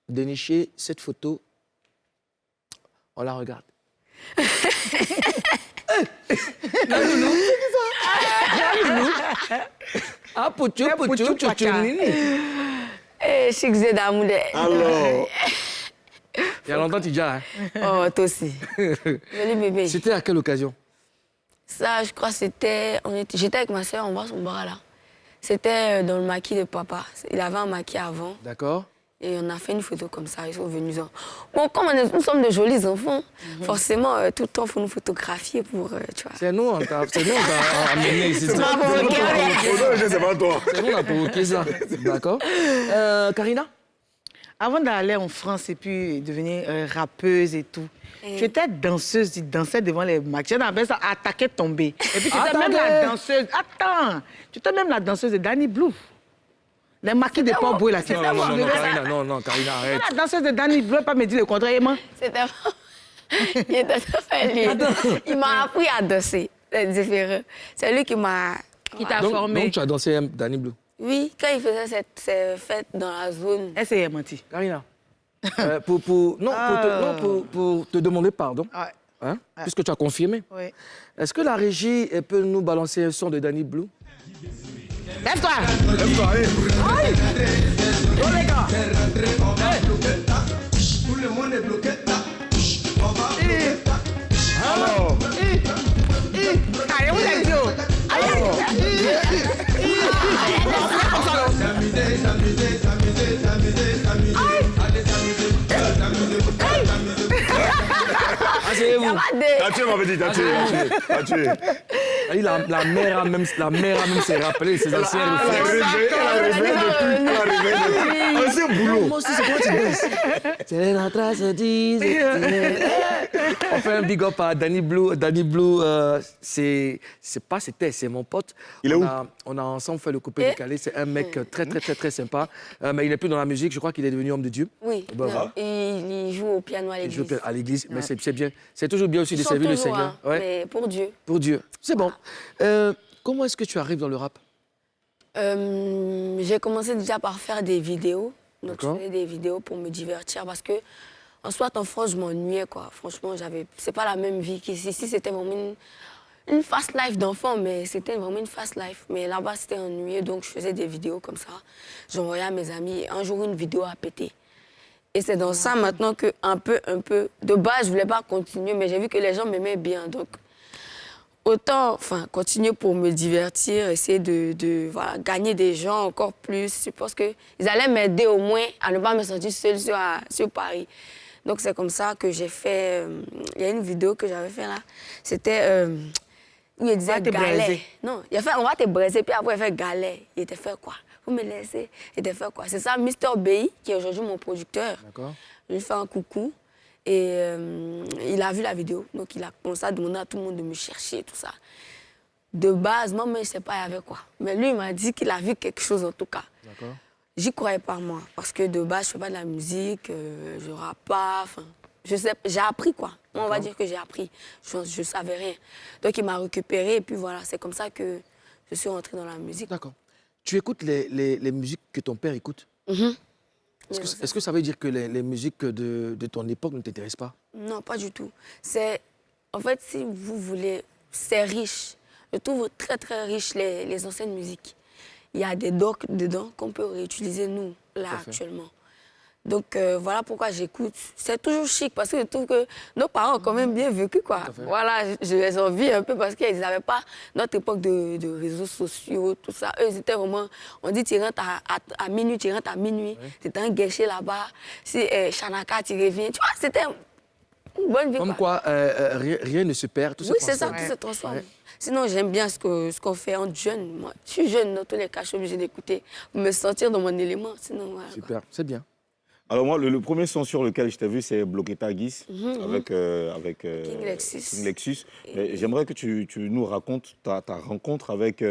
Speaker 1: déniché cette photo. On la regarde. Ah, poutou, poutou, tchotchounini.
Speaker 9: Eh, Chic Zedamoude.
Speaker 2: Alors,
Speaker 1: Il y a longtemps, tu dis, hein?
Speaker 9: Oh, toi aussi. Joli bébé.
Speaker 1: C'était à quelle occasion?
Speaker 9: Ça, je crois que c'était... J'étais avec ma soeur, on voit son bras là. C'était dans le maquis de papa. Il avait un maquis avant.
Speaker 1: D'accord.
Speaker 9: Et on a fait une photo comme ça, ils sont venus. Bon, comme nous sommes de jolis enfants, forcément, tout le temps, il faut nous photographier pour, tu vois.
Speaker 1: C'est nous, on t'a amené ici.
Speaker 9: C'est pas provoqué,
Speaker 2: c'est pas toi.
Speaker 1: C'est nous, on a provoqué ça. D'accord. Karina?
Speaker 3: Avant d'aller en France et puis devenir rappeuse et tout, tu étais danseuse, tu dansais devant les maquis. Tu appelé ça attaquer, tomber. Et puis tu étais même la danseuse. Attends, tu étais même la danseuse de Danny Blue. Les maquis de Paul Boué, là.
Speaker 1: Non, Karina, arrête.
Speaker 3: La danseuse de Danny Blue, pas me dire le contraire, moi.
Speaker 9: C'était... Il m'a appris à danser, c'est différent. C'est lui qui m'a...
Speaker 3: Qui t'a formé.
Speaker 1: Donc tu as dansé Danny Blue.
Speaker 9: Oui, quand il faisait ces fêtes dans la zone.
Speaker 3: Elle s'est menti.
Speaker 1: Karina, pour te demander pardon,
Speaker 3: Ouais.
Speaker 1: hein, puisque tu as confirmé,
Speaker 3: Oui.
Speaker 1: est-ce que la régie peut nous balancer un son de Danny Blue?
Speaker 3: Lève-toi.
Speaker 2: Lève-toi, allez.
Speaker 1: Oh les gars!
Speaker 10: Tout le monde est bloqué là. On va
Speaker 2: Alors,
Speaker 3: Allez, où est-ce que
Speaker 1: Asseyez-vous.
Speaker 2: t'as tué, ma petite, t'as tué.
Speaker 1: La mère a même s'est rappelé ses anciens réflexes.
Speaker 2: Elle a rêvé depuis. Ancien boulot.
Speaker 1: Moi aussi, c'est comment tu danses. C'est la trace dise. On fait un big up à Danny Blue. Danny Blue, c'est mon pote.
Speaker 2: Il est où?
Speaker 1: On a ensemble fait le coupé décalé. C'est un mec très sympa. Mais il n'est plus dans la musique. Je crois qu'il est devenu homme de Dieu.
Speaker 9: Oui,
Speaker 1: Bah, voilà.
Speaker 9: il joue au piano à
Speaker 1: Il joue
Speaker 9: l'église.
Speaker 1: à l'église. Mais c'est bien. C'est toujours bien aussi de
Speaker 9: Ils sont
Speaker 1: servir le
Speaker 9: toujours,
Speaker 1: Seigneur.
Speaker 9: hein, mais pour Dieu.
Speaker 1: Pour Dieu. C'est bon. Comment est-ce que tu arrives dans le rap?
Speaker 9: J'ai commencé déjà par faire des vidéos. Donc, je
Speaker 1: D'accord.
Speaker 9: faisais des vidéos pour me divertir parce que, en soit en France, je m'ennuyais, quoi. Franchement, c'est pas la même vie qu'ici. Ici, c'était vraiment une fast life d'enfant, mais c'était vraiment une fast life. Mais là-bas, c'était ennuyeux, donc je faisais des vidéos comme ça. J'envoyais à mes amis. Un jour, une vidéo a pété. Et c'est dans ça maintenant que, un peu, de base, je voulais pas continuer, mais j'ai vu que les gens m'aimaient bien. Donc, autant continuer pour me divertir, essayer de voilà, gagner des gens encore plus. Je pense qu'ils allaient m'aider au moins à ne pas me sentir seule sur Paris. Donc c'est comme ça que j'ai fait... Il y a une vidéo que j'avais fait là. C'était... où il disait galet. Non, il a fait on va te braiser, puis après il a fait galet. Il était fait quoi? Vous me laissez. Il était fait quoi? C'est ça, Mr. Bay, qui est aujourd'hui mon producteur.
Speaker 1: D'accord.
Speaker 9: Je lui fais un coucou. Et il a vu la vidéo, donc il a commencé à demander à tout le monde de me chercher, tout ça. De base, moi, je ne sais pas il y avait quoi. Mais lui, il m'a dit qu'il a vu quelque chose en tout cas.
Speaker 1: D'accord.
Speaker 9: J'y croyais pas, moi, parce que de base, je ne fais pas de la musique, je ne rappe pas, je sais, j'ai appris quoi. Moi, on va dire que j'ai appris, je ne savais rien. Donc il m'a récupéré et puis voilà, c'est comme ça que je suis rentrée dans la musique.
Speaker 1: D'accord. Tu écoutes les musiques que ton père écoute? Est-ce que ça veut dire que les musiques de ton époque ne t'intéressent pas?
Speaker 9: Non, pas du tout. En fait, si vous voulez, c'est riche. Je trouve très, très riche les anciennes musiques. il y a des docs dedans qu'on peut réutiliser nous, là, actuellement. Donc, voilà pourquoi j'écoute. C'est toujours chic parce que je trouve que nos parents ont quand même bien vécu, quoi. Voilà, je les envie un peu parce qu'ils n'avaient pas notre époque de réseaux sociaux, tout ça. Eux, ils étaient vraiment... On dit, tu rentres à minuit, tu rentres à minuit. C'était un guichet là-bas. Si Chanaka, tu reviens. Tu vois, c'était une bonne vie,
Speaker 1: Comme
Speaker 9: quoi.
Speaker 1: rien ne se perd, tout se
Speaker 9: Oui, c'est ça,
Speaker 1: transforme.
Speaker 9: tout se transforme. Sinon, j'aime bien ce qu'on fait entre jeunes. Moi, je suis jeune, dans tous les cas, je suis obligée d'écouter pour me sentir dans mon élément. Sinon, voilà, quoi.
Speaker 1: Super, c'est bien.
Speaker 2: Alors moi, le premier son sur lequel je t'ai vu, c'est Bloqueta Guis, avec
Speaker 9: King Lexus.
Speaker 2: King Lexus. J'aimerais que tu nous racontes ta rencontre avec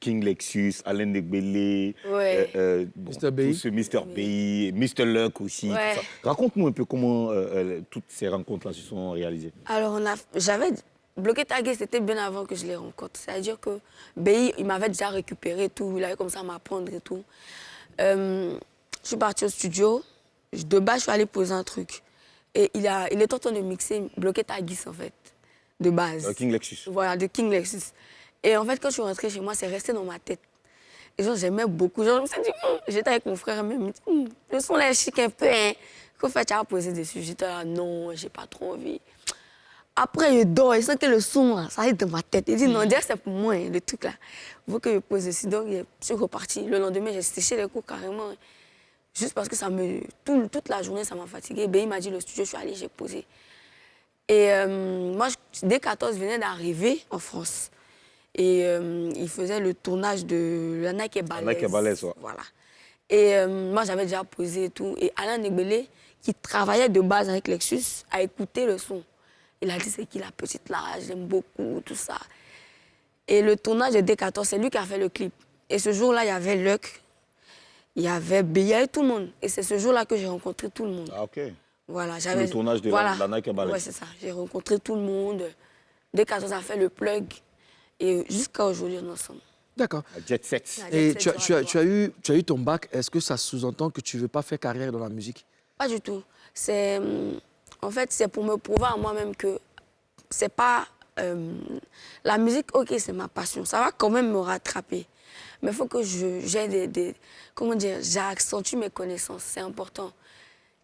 Speaker 2: King Lexus, Alain Degbele,
Speaker 1: Mr. Bay.
Speaker 2: tout ce Mr. Bay, Mr. Luck aussi.
Speaker 9: Ouais.
Speaker 2: Tout ça. Raconte-nous un peu comment toutes ces rencontres-là se sont réalisées.
Speaker 9: Alors, j'avais bloqué Tagué, c'était bien avant que je les rencontre. C'est-à-dire que Bay, il m'avait déjà récupéré tout, il avait commencé à m'apprendre et tout. Je suis partie au studio. De base, je suis allée poser un truc. Et il est en train de mixer bloqué Taguis, en fait, de base.
Speaker 2: King Lexus.
Speaker 9: Voilà, de King Lexus. Et en fait, quand je suis rentrée chez moi, c'est resté dans ma tête. Et genre, j'aimais beaucoup. Genre, je me suis dit, j'étais avec mon frère même, il me dit, le son là est chic un peu, hein. Qu'en fait, tu as posé dessus. J'étais là, non, j'ai pas trop envie. Après, je dors, je sens que le son, là, ça arrive dans ma tête. Il dit, non, déjà, c'est pour moi, hein, le truc là. Il faut que je pose dessus. Donc, je suis repartie. Le lendemain, j'ai séché les cours carrément. Juste parce que toute la journée, ça m'a fatiguée. Ben, il m'a dit, le studio, je suis allée, j'ai posé. Et moi, dès 14, je venais d'arriver en France. Et il faisait le tournage de La Nike et Balèze.
Speaker 2: La Nike et Balèze, ouais.
Speaker 9: Voilà. Et moi, j'avais déjà posé et tout. Et Alain Degbele, qui travaillait de base avec Lexus, a écouté le son. Il a dit, c'est qui la petite là, j'aime beaucoup, tout ça. Et le tournage de D14, c'est lui qui a fait le clip. Et ce jour-là, il y avait Luck, il y avait Béa et tout le monde. Et c'est ce jour-là que j'ai rencontré tout le monde.
Speaker 2: Ah, ok.
Speaker 9: Voilà,
Speaker 2: Le tournage de la Nike et Balèze.
Speaker 9: Ouais, c'est ça. J'ai rencontré tout le monde. D14 a fait le plug. Et jusqu'à aujourd'hui, on est ensemble.
Speaker 1: D'accord.
Speaker 2: Jet Set.
Speaker 1: Et tu as eu ton bac. Est-ce que ça sous-entend que tu ne veux pas faire carrière dans la musique?
Speaker 9: Pas du tout. En fait, c'est pour me prouver à moi-même que c'est pas... la musique, ok, c'est ma passion. Ça va quand même me rattraper. Mais il faut que j'ai comment dire, j'accentue mes connaissances. C'est important.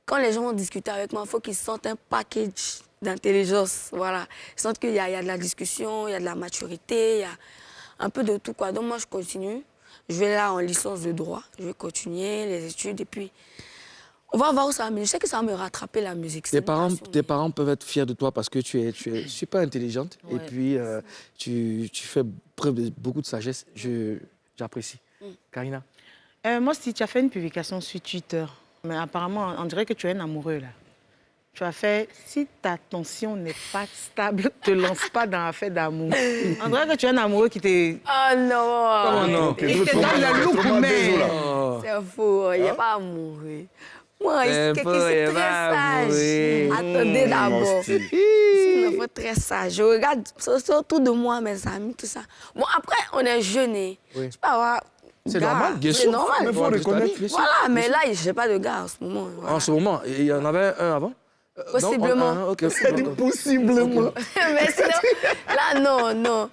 Speaker 9: Quand les gens vont discuter avec moi, il faut qu'ils sentent un package d'intelligence. Voilà. Ils sentent qu'il y a de la discussion, il y a de la maturité, il y a un peu de tout, quoi. Donc moi, je continue. Je vais là en licence de droit. Je vais continuer les études et puis on va voir où ça va mener. Je sais que ça va me rattraper la musique.
Speaker 1: Tes parents peuvent être fiers de toi parce que tu es super intelligente et puis tu fais preuve de beaucoup de sagesse. J'apprécie. Karina?
Speaker 8: Moi, si tu as fait une publication sur Twitter, mais apparemment, on dirait que tu es un amoureux, là. Tu as fait, si ta tension n'est pas stable, ne te lance pas dans l'affaire d'amour. On dirait que tu es un amoureux qui t'est...
Speaker 9: Oh non!
Speaker 1: Comment non?
Speaker 8: Il te donne le look, mais...
Speaker 9: C'est faux, il n'y a pas amoureux. Moi, c'est quelqu'un qui est très sage. Attendez d'abord. C'est une fois très sage. Je regarde autour de moi, mes amis, tout ça. Bon, après, on est jeunes. Je peux avoir...
Speaker 1: C'est normal, bien sûr.
Speaker 9: C'est normal.
Speaker 1: Mais il faut reconnaître.
Speaker 9: Voilà, mais là, je n'ai pas de gars en ce moment. Voilà.
Speaker 1: En ce moment, il y en avait un avant?
Speaker 9: Possiblement.
Speaker 1: Possiblement.
Speaker 9: Mais sinon, là, non.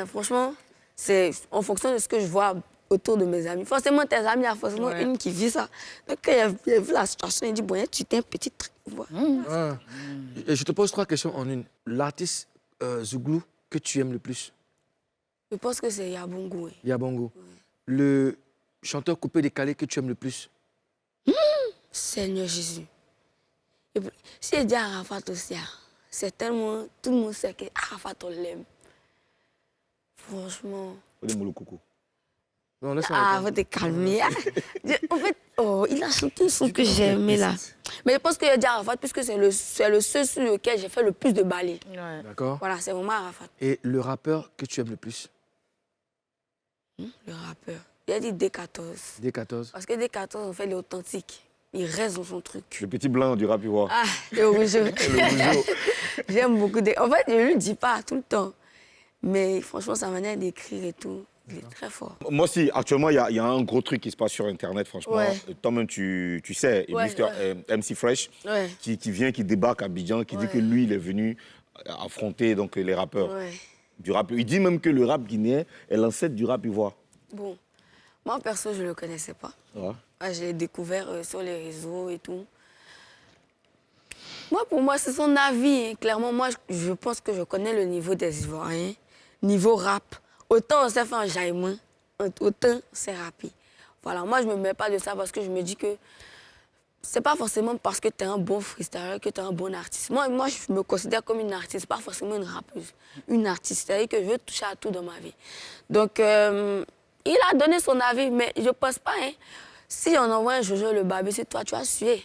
Speaker 9: Franchement, c'est en fonction de ce que je vois autour de mes amis. Forcément, tes amis, il y a forcément une qui vit ça. Donc, quand il a vu la situation, il dit, bon, tu t'es un petit truc. Voilà.
Speaker 1: Et je te pose 3 questions en une. L'artiste Zouglou que tu aimes le plus?
Speaker 9: Je pense que c'est Yabongo.
Speaker 1: Yabongo. Le chanteur coupé-décalé que tu aimes le plus?
Speaker 9: Seigneur Jésus. Et puis, si je dis Arafat aussi, c'est tellement... Tout le monde sait que Arafat, on l'aime. Franchement.
Speaker 1: Non,
Speaker 9: faut te calmer. En fait, il a chanté un son que j'ai aimé là. Mais je pense que je dis Arafat puisque c'est le seul sur lequel j'ai fait le plus de balais.
Speaker 1: D'accord.
Speaker 9: Voilà, c'est vraiment Arafat.
Speaker 1: Et le rappeur que tu aimes le plus?
Speaker 9: Le rappeur. Il a dit D14.
Speaker 1: D14.
Speaker 9: Parce que D14, on fait l'authentique. Il reste dans son truc.
Speaker 2: Le petit blanc du rap ivoire.
Speaker 9: Ah, le rougeau. J'aime beaucoup. En fait, je ne lui dis pas tout le temps. Mais franchement, sa manière d'écrire et tout, il est très fort.
Speaker 2: Moi aussi, actuellement, il y a un gros truc qui se passe sur Internet, franchement. Toi-même, tu sais, MC Fresh, qui vient, qui débarque à Abidjan, qui dit que lui, il est venu affronter donc, les rappeurs du rap. Il dit même que le rap guinéen est l'ancêtre du rap ivoire.
Speaker 9: Bon, moi, perso, je ne le connaissais pas.
Speaker 2: Ouais.
Speaker 9: Ouais, je l'ai découvert sur les réseaux et tout. Moi, pour moi, c'est son avis. Hein. Clairement, moi, je pense que je connais le niveau des Ivoiriens. Niveau rap. Autant on s'est fait un jaillement, autant c'est rapide. Voilà, moi, je ne me mets pas de ça parce que je me dis que c'est pas forcément parce que tu es un bon freestyler que tu es un bon artiste. Moi, je me considère comme une artiste, pas forcément une rappeuse. Une artiste, c'est-à-dire que je veux toucher à tout dans ma vie. Donc, il a donné son avis, mais je ne pense pas. Hein, si on envoie un Jojo le Barbie, c'est toi, tu vas suer.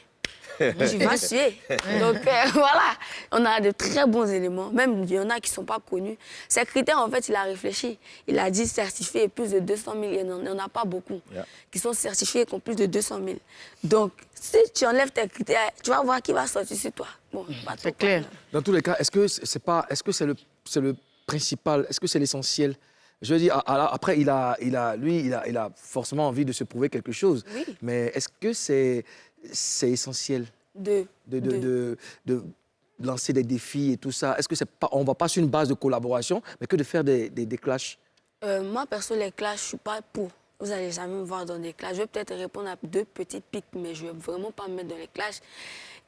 Speaker 9: Tu vas suer. Donc, voilà, on a de très bons éléments. Même, il y en a qui ne sont pas connus. Ces critères, en fait, il a réfléchi. Il a dit certifié et plus de 200 000. Il n'y en a pas beaucoup qui sont certifiés et qui ont plus de 200 000. Donc, si tu enlèves tes critères, tu vas voir qui va sortir sur toi. Bon,
Speaker 3: c'est clair.
Speaker 1: Dans tous les cas, est-ce que c'est le principal, est-ce que c'est l'essentiel? Je veux dire, après, il a forcément envie de se prouver quelque chose.
Speaker 9: Oui.
Speaker 1: Mais est-ce que c'est essentiel de lancer des défis et tout ça? Est-ce que on ne va pas sur une base de collaboration, mais que de faire des clashs?
Speaker 9: Moi, perso, les clashs, je ne suis pas pour. Vous n'allez jamais me voir dans des clashs. Je vais peut-être répondre à 2 petites piques, mais je ne vais vraiment pas me mettre dans les clashs.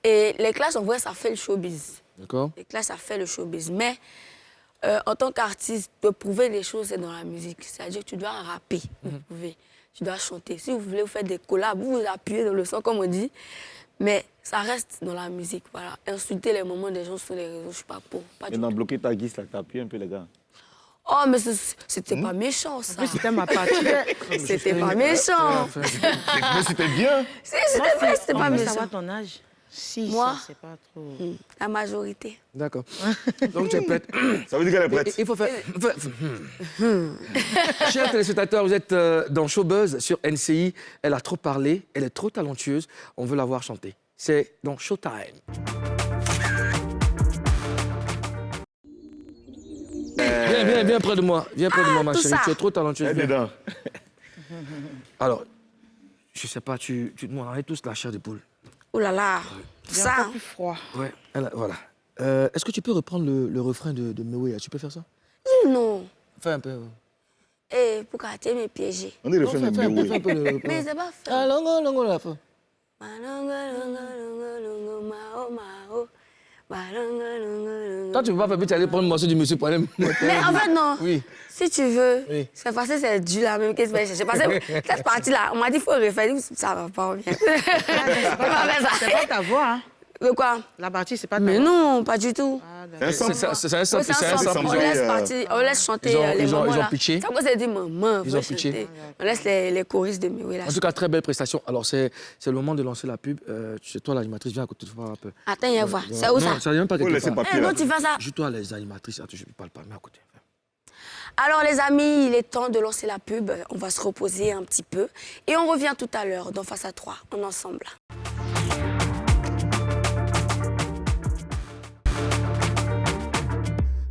Speaker 9: Et les clashs, en vrai, ça fait le showbiz.
Speaker 1: D'accord.
Speaker 9: Les clashs, ça fait le showbiz. Mais en tant qu'artiste, de prouver les choses, c'est dans la musique. C'est-à-dire que tu dois rapper, prouver. Tu dois chanter. Si vous voulez vous faire des collabs, vous appuyez dans le son, comme on dit. Mais ça reste dans la musique, voilà. Insulter les moments des gens sur les réseaux, je ne suis pas pour.
Speaker 2: Et dans bloquer ta guise, là, t'appuies un peu, les gars.
Speaker 9: Oh, mais c'était pas méchant, ça.
Speaker 3: C'était ma partie.
Speaker 9: C'était pas méchant.
Speaker 2: Mais c'était bien.
Speaker 9: Si, c'était vrai, c'était pas
Speaker 8: Ça
Speaker 9: méchant.
Speaker 8: va ton âge? Si,
Speaker 9: Moi,
Speaker 8: c'est pas trop...
Speaker 9: La majorité.
Speaker 1: D'accord. Donc tu es prête.
Speaker 2: Ça veut dire qu'elle est prête.
Speaker 1: Il faut faire... Chers téléspectateurs, vous êtes dans Showbuzz sur NCI. Elle a trop parlé, elle est trop talentueuse. On veut la voir chanter. C'est dans Showtime. Viens près de moi. Viens près de moi, ma
Speaker 9: tout
Speaker 1: chérie.
Speaker 9: ça.
Speaker 1: Tu es trop talentueuse.
Speaker 2: Elle est
Speaker 1: Viens.
Speaker 2: dedans.
Speaker 1: Alors, je sais pas, on a tous la chair de poule.
Speaker 9: Oh là là,
Speaker 3: C'est
Speaker 9: ça.
Speaker 3: encore plus froid.
Speaker 1: Ouais, voilà. Est-ce que tu peux reprendre le refrain de Mewe? Tu peux faire ça?
Speaker 9: Non.
Speaker 1: Fais un peu.
Speaker 9: Eh, pourquoi tu me piéger?
Speaker 2: On est le
Speaker 1: Non,
Speaker 2: film de
Speaker 1: fais un peu
Speaker 2: Mewe.
Speaker 1: le refrain.
Speaker 9: Mais c'est pas fait.
Speaker 1: Ah, longo, la fin. Toi, tu peux pas faire, puis tu allais prendre le morceau du monsieur pour aller...
Speaker 9: Mais en fait, non.
Speaker 1: Oui.
Speaker 9: Si tu veux,
Speaker 1: Oui.
Speaker 9: c'est facile, c'est du la même qu'est-ce que je vais chercher. Parce que cette partie-là, on m'a dit qu'il faut refaire. Ça va pas bien.
Speaker 3: C'est pas ta voix, hein?
Speaker 9: De quoi?
Speaker 3: La partie, c'est pas ta
Speaker 9: Mais
Speaker 3: voix.
Speaker 9: non, pas du tout.
Speaker 3: Ah, d'accord.
Speaker 1: C'est un sample,
Speaker 9: Oui,
Speaker 1: c'est un sample.
Speaker 9: On laisse partir, on laisse chanter les
Speaker 1: ils ont
Speaker 9: moments là.
Speaker 1: pitché.
Speaker 9: C'est pourquoi c'est dit maman.
Speaker 1: Ils
Speaker 9: faut
Speaker 1: ont pitché.
Speaker 9: chanter. On laisse les choristes de Mewe là.
Speaker 1: En tout cas, très belle prestation. Alors, c'est le moment de lancer la pub. C'est toi, l'animatrice, viens à côté de toi un peu.
Speaker 9: Attends, il y a voir. C'est où ça?
Speaker 1: Non, ça vient même pas
Speaker 2: Faut
Speaker 1: quelque
Speaker 2: laisser
Speaker 1: part.
Speaker 2: papier,
Speaker 9: Eh,
Speaker 2: là.
Speaker 9: non, tu fais ça.
Speaker 1: Joue-toi les animatrices. Attends, je ne parle pas, mais à côté.
Speaker 9: Alors les amis, il est temps de lancer la pub. On va se reposer un petit peu. Et on revient tout à l'heure dans Face à 3, en ensemble.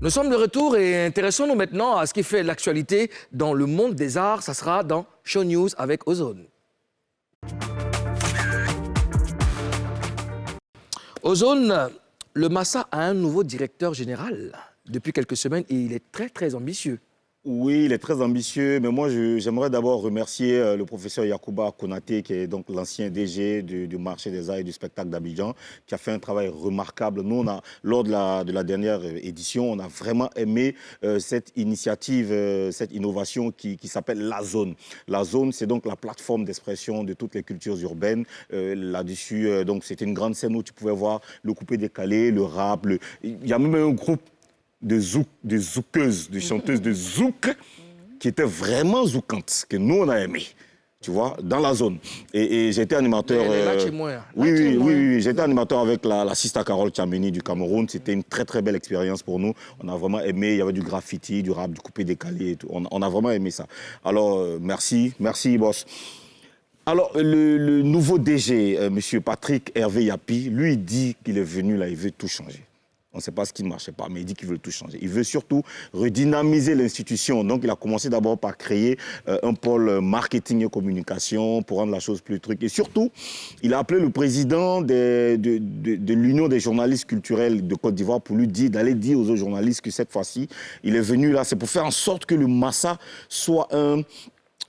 Speaker 1: Nous sommes de retour et intéressons-nous maintenant à ce qui fait l'actualité dans le monde des arts. Ça sera dans Show News avec Ozone. Ozone, le Massa a un nouveau directeur général depuis quelques semaines et il est très, très ambitieux.
Speaker 2: Oui, il est très ambitieux, mais moi, j'aimerais d'abord remercier le professeur Yacouba Konaté, qui est donc l'ancien DG du marché des arts et du spectacle d'Abidjan, qui a fait un travail remarquable. Nous, lors de la dernière édition, on a vraiment aimé cette initiative, cette innovation qui s'appelle La Zone. La Zone, c'est donc la plateforme d'expression de toutes les cultures urbaines. Là-dessus, donc c'était une grande scène où tu pouvais voir le coupé décalé, le rap. Il y a même un groupe de zoukeuses, de chanteuses de zouk, qui étaient vraiment zoukantes, que nous, on a aimé, tu vois, dans la zone. Et j'étais animateur... Oui, j'étais animateur avec la Sista Carole Tchameni du Cameroun. C'était une très, très belle expérience pour nous. On a vraiment aimé, il y avait du graffiti, du rap, du coupé décalé et tout. On a vraiment aimé ça. Alors, merci, boss. Alors, le nouveau DG, M. Patrick Hervé Yapi, lui, il dit qu'il est venu là, il veut tout changer. On ne sait pas ce qui ne marchait pas, mais il dit qu'il veut tout changer. Il veut surtout redynamiser l'institution. Donc, il a commencé d'abord par créer un pôle marketing et communication pour rendre la chose plus truc. Et surtout, il a appelé le président de l'Union des journalistes culturels de Côte d'Ivoire pour lui dire d'aller dire aux autres journalistes que cette fois-ci, il est venu là, c'est pour faire en sorte que le Massa soit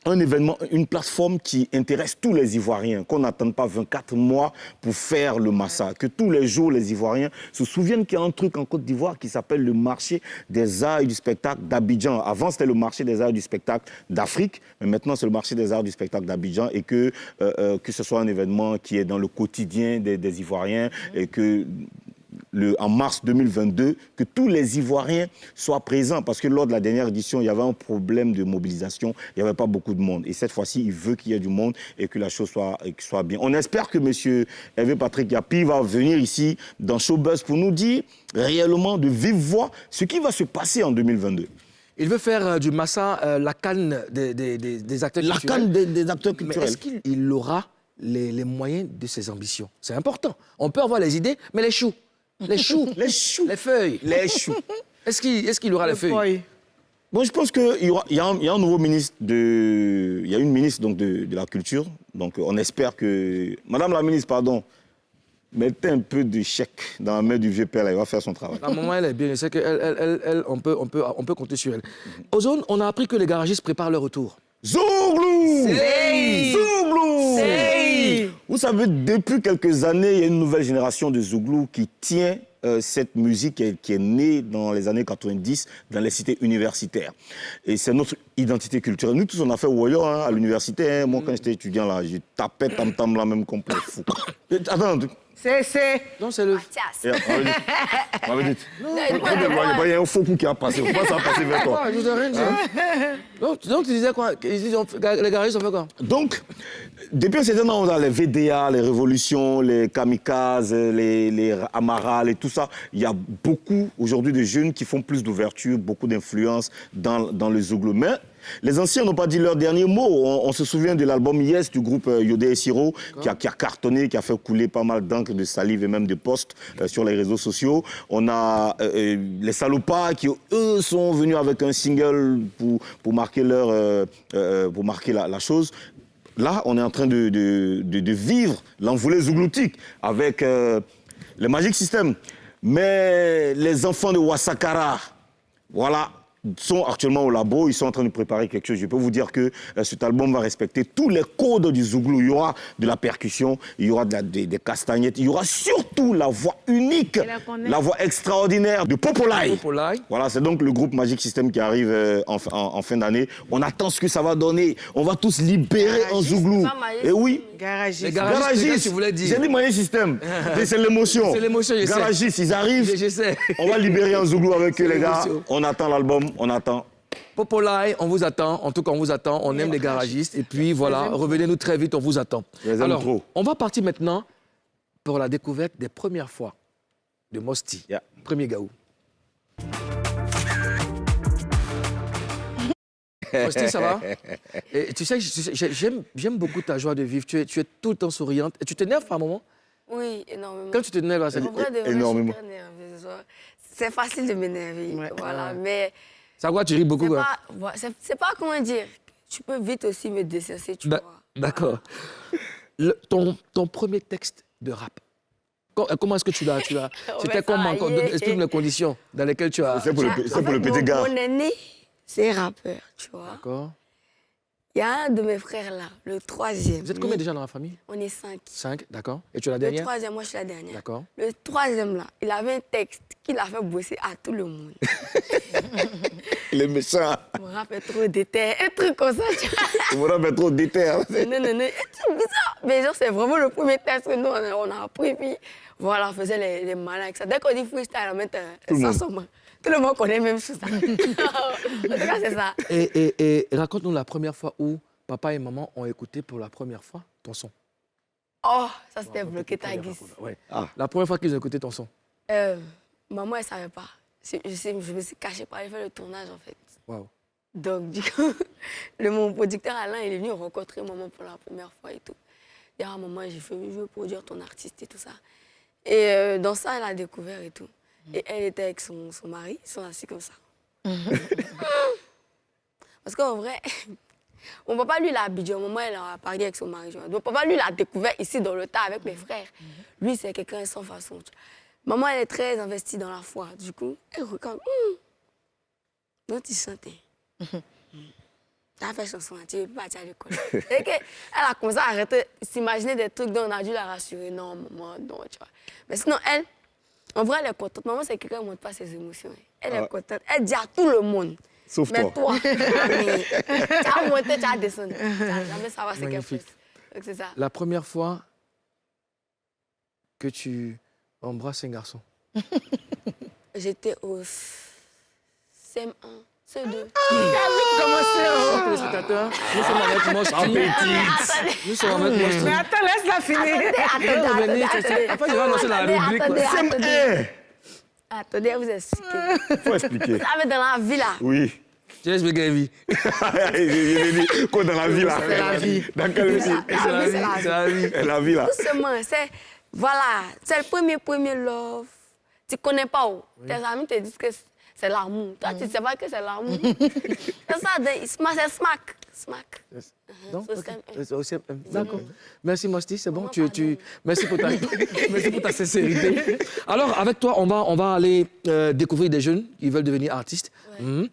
Speaker 2: un événement, une plateforme qui intéresse tous les Ivoiriens, qu'on n'attende pas 24 mois pour faire le Massa, que tous les jours les Ivoiriens se souviennent qu'il y a un truc en Côte d'Ivoire qui s'appelle le marché des arts et du spectacle d'Abidjan. Avant, c'était le marché des arts et du spectacle d'Afrique, mais maintenant, c'est le marché des arts et du spectacle d'Abidjan et que ce soit un événement qui est dans le quotidien des Ivoiriens et que... en mars 2022, que tous les Ivoiriens soient présents. Parce que lors de la dernière édition, il y avait un problème de mobilisation. Il n'y avait pas beaucoup de monde. Et cette fois-ci, il veut qu'il y ait du monde et que la chose soit bien. On espère que M. Hervé Patrick Yapi va venir ici dans Showbuzz pour nous dire réellement de vive voix ce qui va se passer en 2022.
Speaker 1: Il veut faire du Massa la canne des acteurs culturels.
Speaker 2: La canne des acteurs culturels.
Speaker 1: Mais est-ce qu'il aura les moyens de ses ambitions? C'est important. On peut avoir les idées, mais les choux. Les choux, les feuilles.
Speaker 2: Les choux.
Speaker 1: Est-ce qu'il aura les feuilles?
Speaker 2: Bon, je pense qu'il y a un nouveau ministre il y a une ministre donc, de la Culture. Donc, on espère que... Madame la ministre, pardon, mettez un peu de chèque dans la main du vieux père, là, il va faire son travail.
Speaker 1: La maman, elle est bien. C'est qu'elle, on peut compter sur elle. Ozone, on a appris que les garagistes préparent leur retour.
Speaker 2: Zouglou!
Speaker 1: Hey!
Speaker 2: Zouglou!
Speaker 1: Hey!
Speaker 2: Vous savez, depuis quelques années, il y a une nouvelle génération de Zouglou qui tient cette musique qui est née dans les années 90 dans les cités universitaires. Et c'est notre identité culturelle. Nous tous, on a fait Woyo à l'université. Hein. Moi, quand j'étais étudiant, là, je tapais tam-tam là même comme pour fou. Attends,
Speaker 8: C'est...
Speaker 1: Non, c'est le...
Speaker 2: On m'avait dit. Il y a un faux coup qui a passé. Pourquoi ça a passé vers toi?
Speaker 1: Je t'ai rien dit. Donc, tu disais quoi? Les garagistes ont fait quoi?
Speaker 2: Donc, depuis un certain temps, on a les VDA, les révolutions, les kamikazes, les amaral et tout ça. Il y a beaucoup aujourd'hui de jeunes qui font plus d'ouverture, beaucoup d'influence dans le Zouglou. Mais les anciens n'ont pas dit leur dernier mot. On se souvient de l'album Yes du groupe Yodé et Siro qui a cartonné, qui a fait couler pas mal d'encre, de salive et même de posts sur les réseaux sociaux. On a les Salopards qui, eux, sont venus avec un single pour marquer la chose. Là, on est en train de vivre l'envolée zougloutique avec le Magic System. Mais les enfants de Wassakara, voilà, sont actuellement au labo, ils sont en train de préparer quelque chose. Je peux vous dire que cet album va respecter tous les codes du Zouglou. Il y aura de la percussion, il y aura des castagnettes, il y aura surtout la voix unique, la voix extraordinaire de Popolai. Voilà, c'est donc le groupe Magic System qui arrive en fin d'année. On attend ce que ça va donner. On va tous libérer un Zouglou. Et oui.
Speaker 8: Garagiste.
Speaker 1: Les garagistes, tu voulais dire.
Speaker 2: J'ai dit Magic System. C'est l'émotion.
Speaker 1: C'est l'émotion, je sais.
Speaker 2: Garagistes, ils arrivent.
Speaker 1: Je sais.
Speaker 2: On va libérer un Zouglou avec eux, les gars. On attend l'album. On attend.
Speaker 1: Popolai, on vous attend. En tout cas, on vous attend. On aime les garagistes. Et puis voilà, revenez-nous très vite, on vous attend. Alors, on va partir maintenant pour la découverte des premières fois de Mosti.
Speaker 2: Yeah.
Speaker 1: Premier Gaou. Mosti, ça va? Et tu sais, j'aime beaucoup ta joie de vivre. Tu es tout le temps souriante. Et tu t'énerves par un moment?
Speaker 9: Oui, énormément.
Speaker 1: Quand tu t'énerves, c'est
Speaker 2: énormément.
Speaker 9: C'est facile de m'énerver, voilà, mais...
Speaker 1: Ça va, tu ris beaucoup, quoi.
Speaker 9: C'est pas comment dire. Tu peux vite aussi me décenser, tu vois.
Speaker 1: D'accord. Ton premier texte de rap, comment est-ce que tu l'as C'était comment? Explique-moi les conditions dans lesquelles tu as...
Speaker 2: C'est pour le petit gars.
Speaker 9: Mon aîné, c'est rappeur, tu vois.
Speaker 1: D'accord.
Speaker 9: Il y a un de mes frères là, le 3e.
Speaker 1: Vous êtes combien déjà dans la famille?
Speaker 9: On est 5.
Speaker 1: 5, d'accord. Et tu es la dernière?
Speaker 9: Le 3e, moi je suis la dernière.
Speaker 1: D'accord.
Speaker 9: Le 3e là, il avait un texte qu'il a fait bosser à tout le monde.
Speaker 2: Il est méchant.
Speaker 9: Mon rap est trop déter, un truc comme ça, tu vois.
Speaker 2: Mon rap est trop déter.
Speaker 9: Non, c'est bizarre. Mais genre, c'est vraiment le premier texte que nous, on a appris. Puis voilà, on faisait les malins avec ça. Dès qu'on dit freestyle, on met ça sur moi. Tout le monde connaît même tout ça. En tout cas, c'est ça.
Speaker 1: Et raconte-nous la première fois où papa et maman ont écouté pour la première fois ton son.
Speaker 9: Oh, ça c'était bloqué ta guise.
Speaker 1: Ouais. La première fois qu'ils ont écouté ton son.
Speaker 9: Maman, elle ne savait pas. Je me suis cachée pour aller faire le tournage, en fait.
Speaker 1: Waouh.
Speaker 9: Donc, du coup, mon producteur Alain, il est venu rencontrer maman pour la première fois et tout. Il dit, ah, maman, je veux produire ton artiste et tout ça. Et dans ça, elle a découvert et tout. Et elle était avec son mari, ils sont assis comme ça. Parce qu'en vrai, mon papa, lui, il a Abidjan. Maman, elle a parlé avec son mari. Mon papa, lui, il a découvert ici dans le tas avec mes frères. Lui, c'est quelqu'un sans façon. Maman, elle est très investie dans la foi. Du coup, elle regarde. Donc, il chantait. Tu as fait chanson, tu es parti à l'école. Et qu'elle a commencé à arrêter, s'imaginer des trucs dont on a dû la rassurer. Non, maman, non, tu vois. Mais sinon, elle, en vrai, elle est contente. Maman, c'est quelqu'un qui ne montre pas ses émotions. Elle est contente. Elle dit à tout le monde.
Speaker 2: Sauf
Speaker 9: mais
Speaker 2: toi.
Speaker 9: tu as monté, tu as descendu. Tu n'as jamais savoir ce qu'elle fait. Donc, c'est ça.
Speaker 1: La première fois que tu embrasses un garçon.
Speaker 9: J'étais au CM1, CE2.
Speaker 1: Comment c'est, téléspectateurs? Nous sommes avec Mosti. Nous sommes avec Mosti.
Speaker 8: Mais attends, laisse-la finir.
Speaker 9: Attendez.
Speaker 1: Après, je vais annoncer la rubrique.
Speaker 9: Attendez, vous expliquer.
Speaker 2: Il faut expliquer.
Speaker 9: Vous savez, dans la vie, là.
Speaker 2: Oui.
Speaker 1: Je vais expliquer la vie.
Speaker 2: J'ai dit quoi dans la vie, là?
Speaker 1: C'est la vie.
Speaker 2: Dans quelle vie?
Speaker 1: C'est la vie. C'est la vie.
Speaker 2: La vie, là.
Speaker 9: Doucement, c'est... Voilà, c'est le premier love. Tu ne connais pas où. Tes amis te disent que c'est l'amour. Toi, tu ne sais pas que c'est l'amour. C'est ça, c'est smack. Smack.
Speaker 1: Donc,
Speaker 9: C'est
Speaker 1: d'accord. Merci Mosti, c'est bon. Merci pour ta sincérité. Alors, avec toi, on va aller découvrir des jeunes qui veulent devenir artistes. Ouais.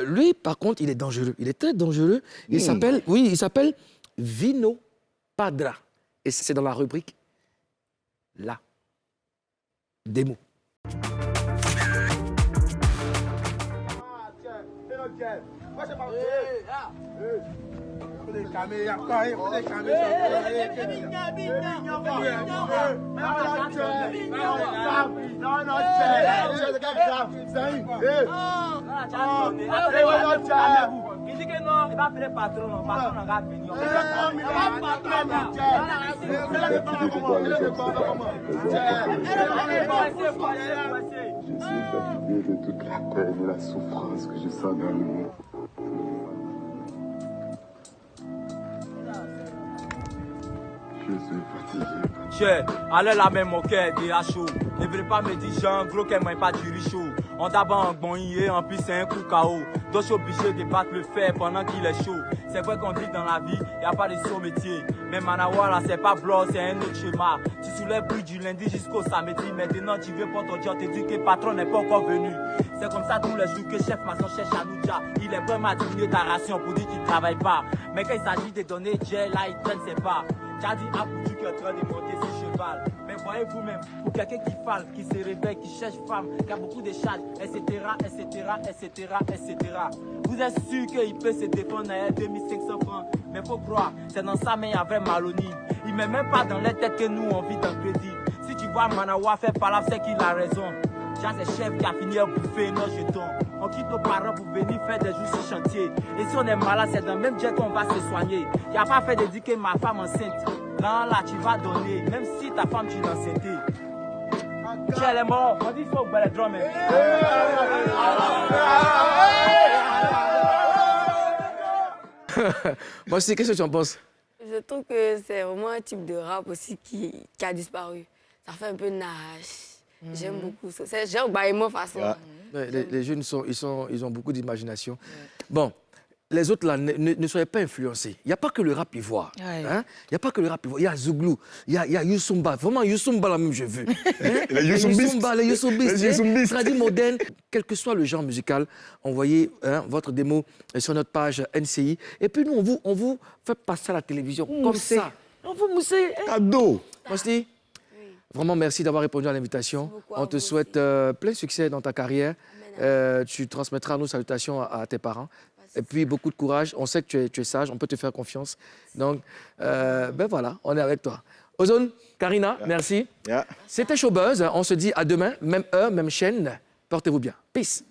Speaker 1: Lui, par contre, il est dangereux. Il est très dangereux. Il s'appelle Vino Padra. Et c'est dans la rubrique La démo.
Speaker 11: Il dit que non, il va appeler le patron, le patron va venir.
Speaker 12: Je suis fatigué de toute la peine et la souffrance que je sens dans le monde. Je suis fatigué.
Speaker 11: Che, allez la même au cœur, déjà chaud. Ne voulez pas me dire, Jean, gros qu'elle m'a pas du chaud. On d'abord un bon yé, en plus c'est un coup KO. Donc je suis obligé de battre le fer pendant qu'il est chaud. C'est vrai qu'on vit dans la vie, il n'y a pas de saut métier. Mais Manawa là, c'est pas blanc, c'est un autre schéma. Tu soulèves plus du lundi jusqu'au samedi. Maintenant tu veux pas ton Dieu, on te dit que le patron n'est pas encore venu. C'est comme ça tous les jours que chef maçon cherche à nous dire. Il est vraiment à diminuer ta ration pour dire qu'il ne travaille pas. Mais quand il s'agit de donner Dieu, là il traîne ses pas. Tu as dit à Boutou qui est en train de monter sur cheval. Mais voyez vous-même, pour quelqu'un qui parle, qui se réveille, qui cherche femme, qui a beaucoup de charges, etc. Vous êtes sûr qu'il peut se défendre à 2500 francs. Mais faut croire, c'est dans sa main avec Maloney. Il met même pas dans les têtes que nous on vit dans le crédit. Si tu vois Manawa faire palabre, c'est qu'il a raison. J'ai ce chef qui a fini à bouffer nos jetons. On quitte nos parents pour venir faire des jours sur chantier. Et si on est malade, c'est dans le même jet qu'on va se soigner. Il n'y a pas fait de dire que ma femme enceinte. Là, tu vas donner, même si ta femme, tu l'enceintes. Si elle est morte, on dit qu'il faut que les drums.
Speaker 1: Moi aussi, qu'est-ce que tu en penses?
Speaker 9: Je trouve que c'est vraiment un type de rap aussi qui a disparu. Ça fait un peu nage. J'aime beaucoup ça. C'est genre baillement façon.
Speaker 1: Les jeunes, ils ont beaucoup d'imagination. Bon, les autres là, ne soyez pas influencés. Il n'y a pas que le rap ivoire. Hein? Il n'y a pas que le rap ivoire. Il y a Zouglou, il y a Youssoumba. Vraiment, Youssoumba là même, je veux. Hein?
Speaker 2: Les Youssoumbistes.
Speaker 1: Les Youssoumbistes. Tradis modernes. Quel que soit le genre musical, envoyez votre démo sur notre page NCI. Et puis nous, on vous fait passer à la télévision comme ça. On vous moussez.
Speaker 2: Cadeau.
Speaker 1: Mosti, vraiment, merci d'avoir répondu à l'invitation. On te souhaite plein succès dans ta carrière. Tu transmettras nos salutations à tes parents. Et puis, beaucoup de courage. On sait que tu es sage, on peut te faire confiance. Donc, ben voilà, on est avec toi. Ozone, Karina, merci. C'était Showbuzz. On se dit à demain, même heure, même chaîne. Portez-vous bien. Peace.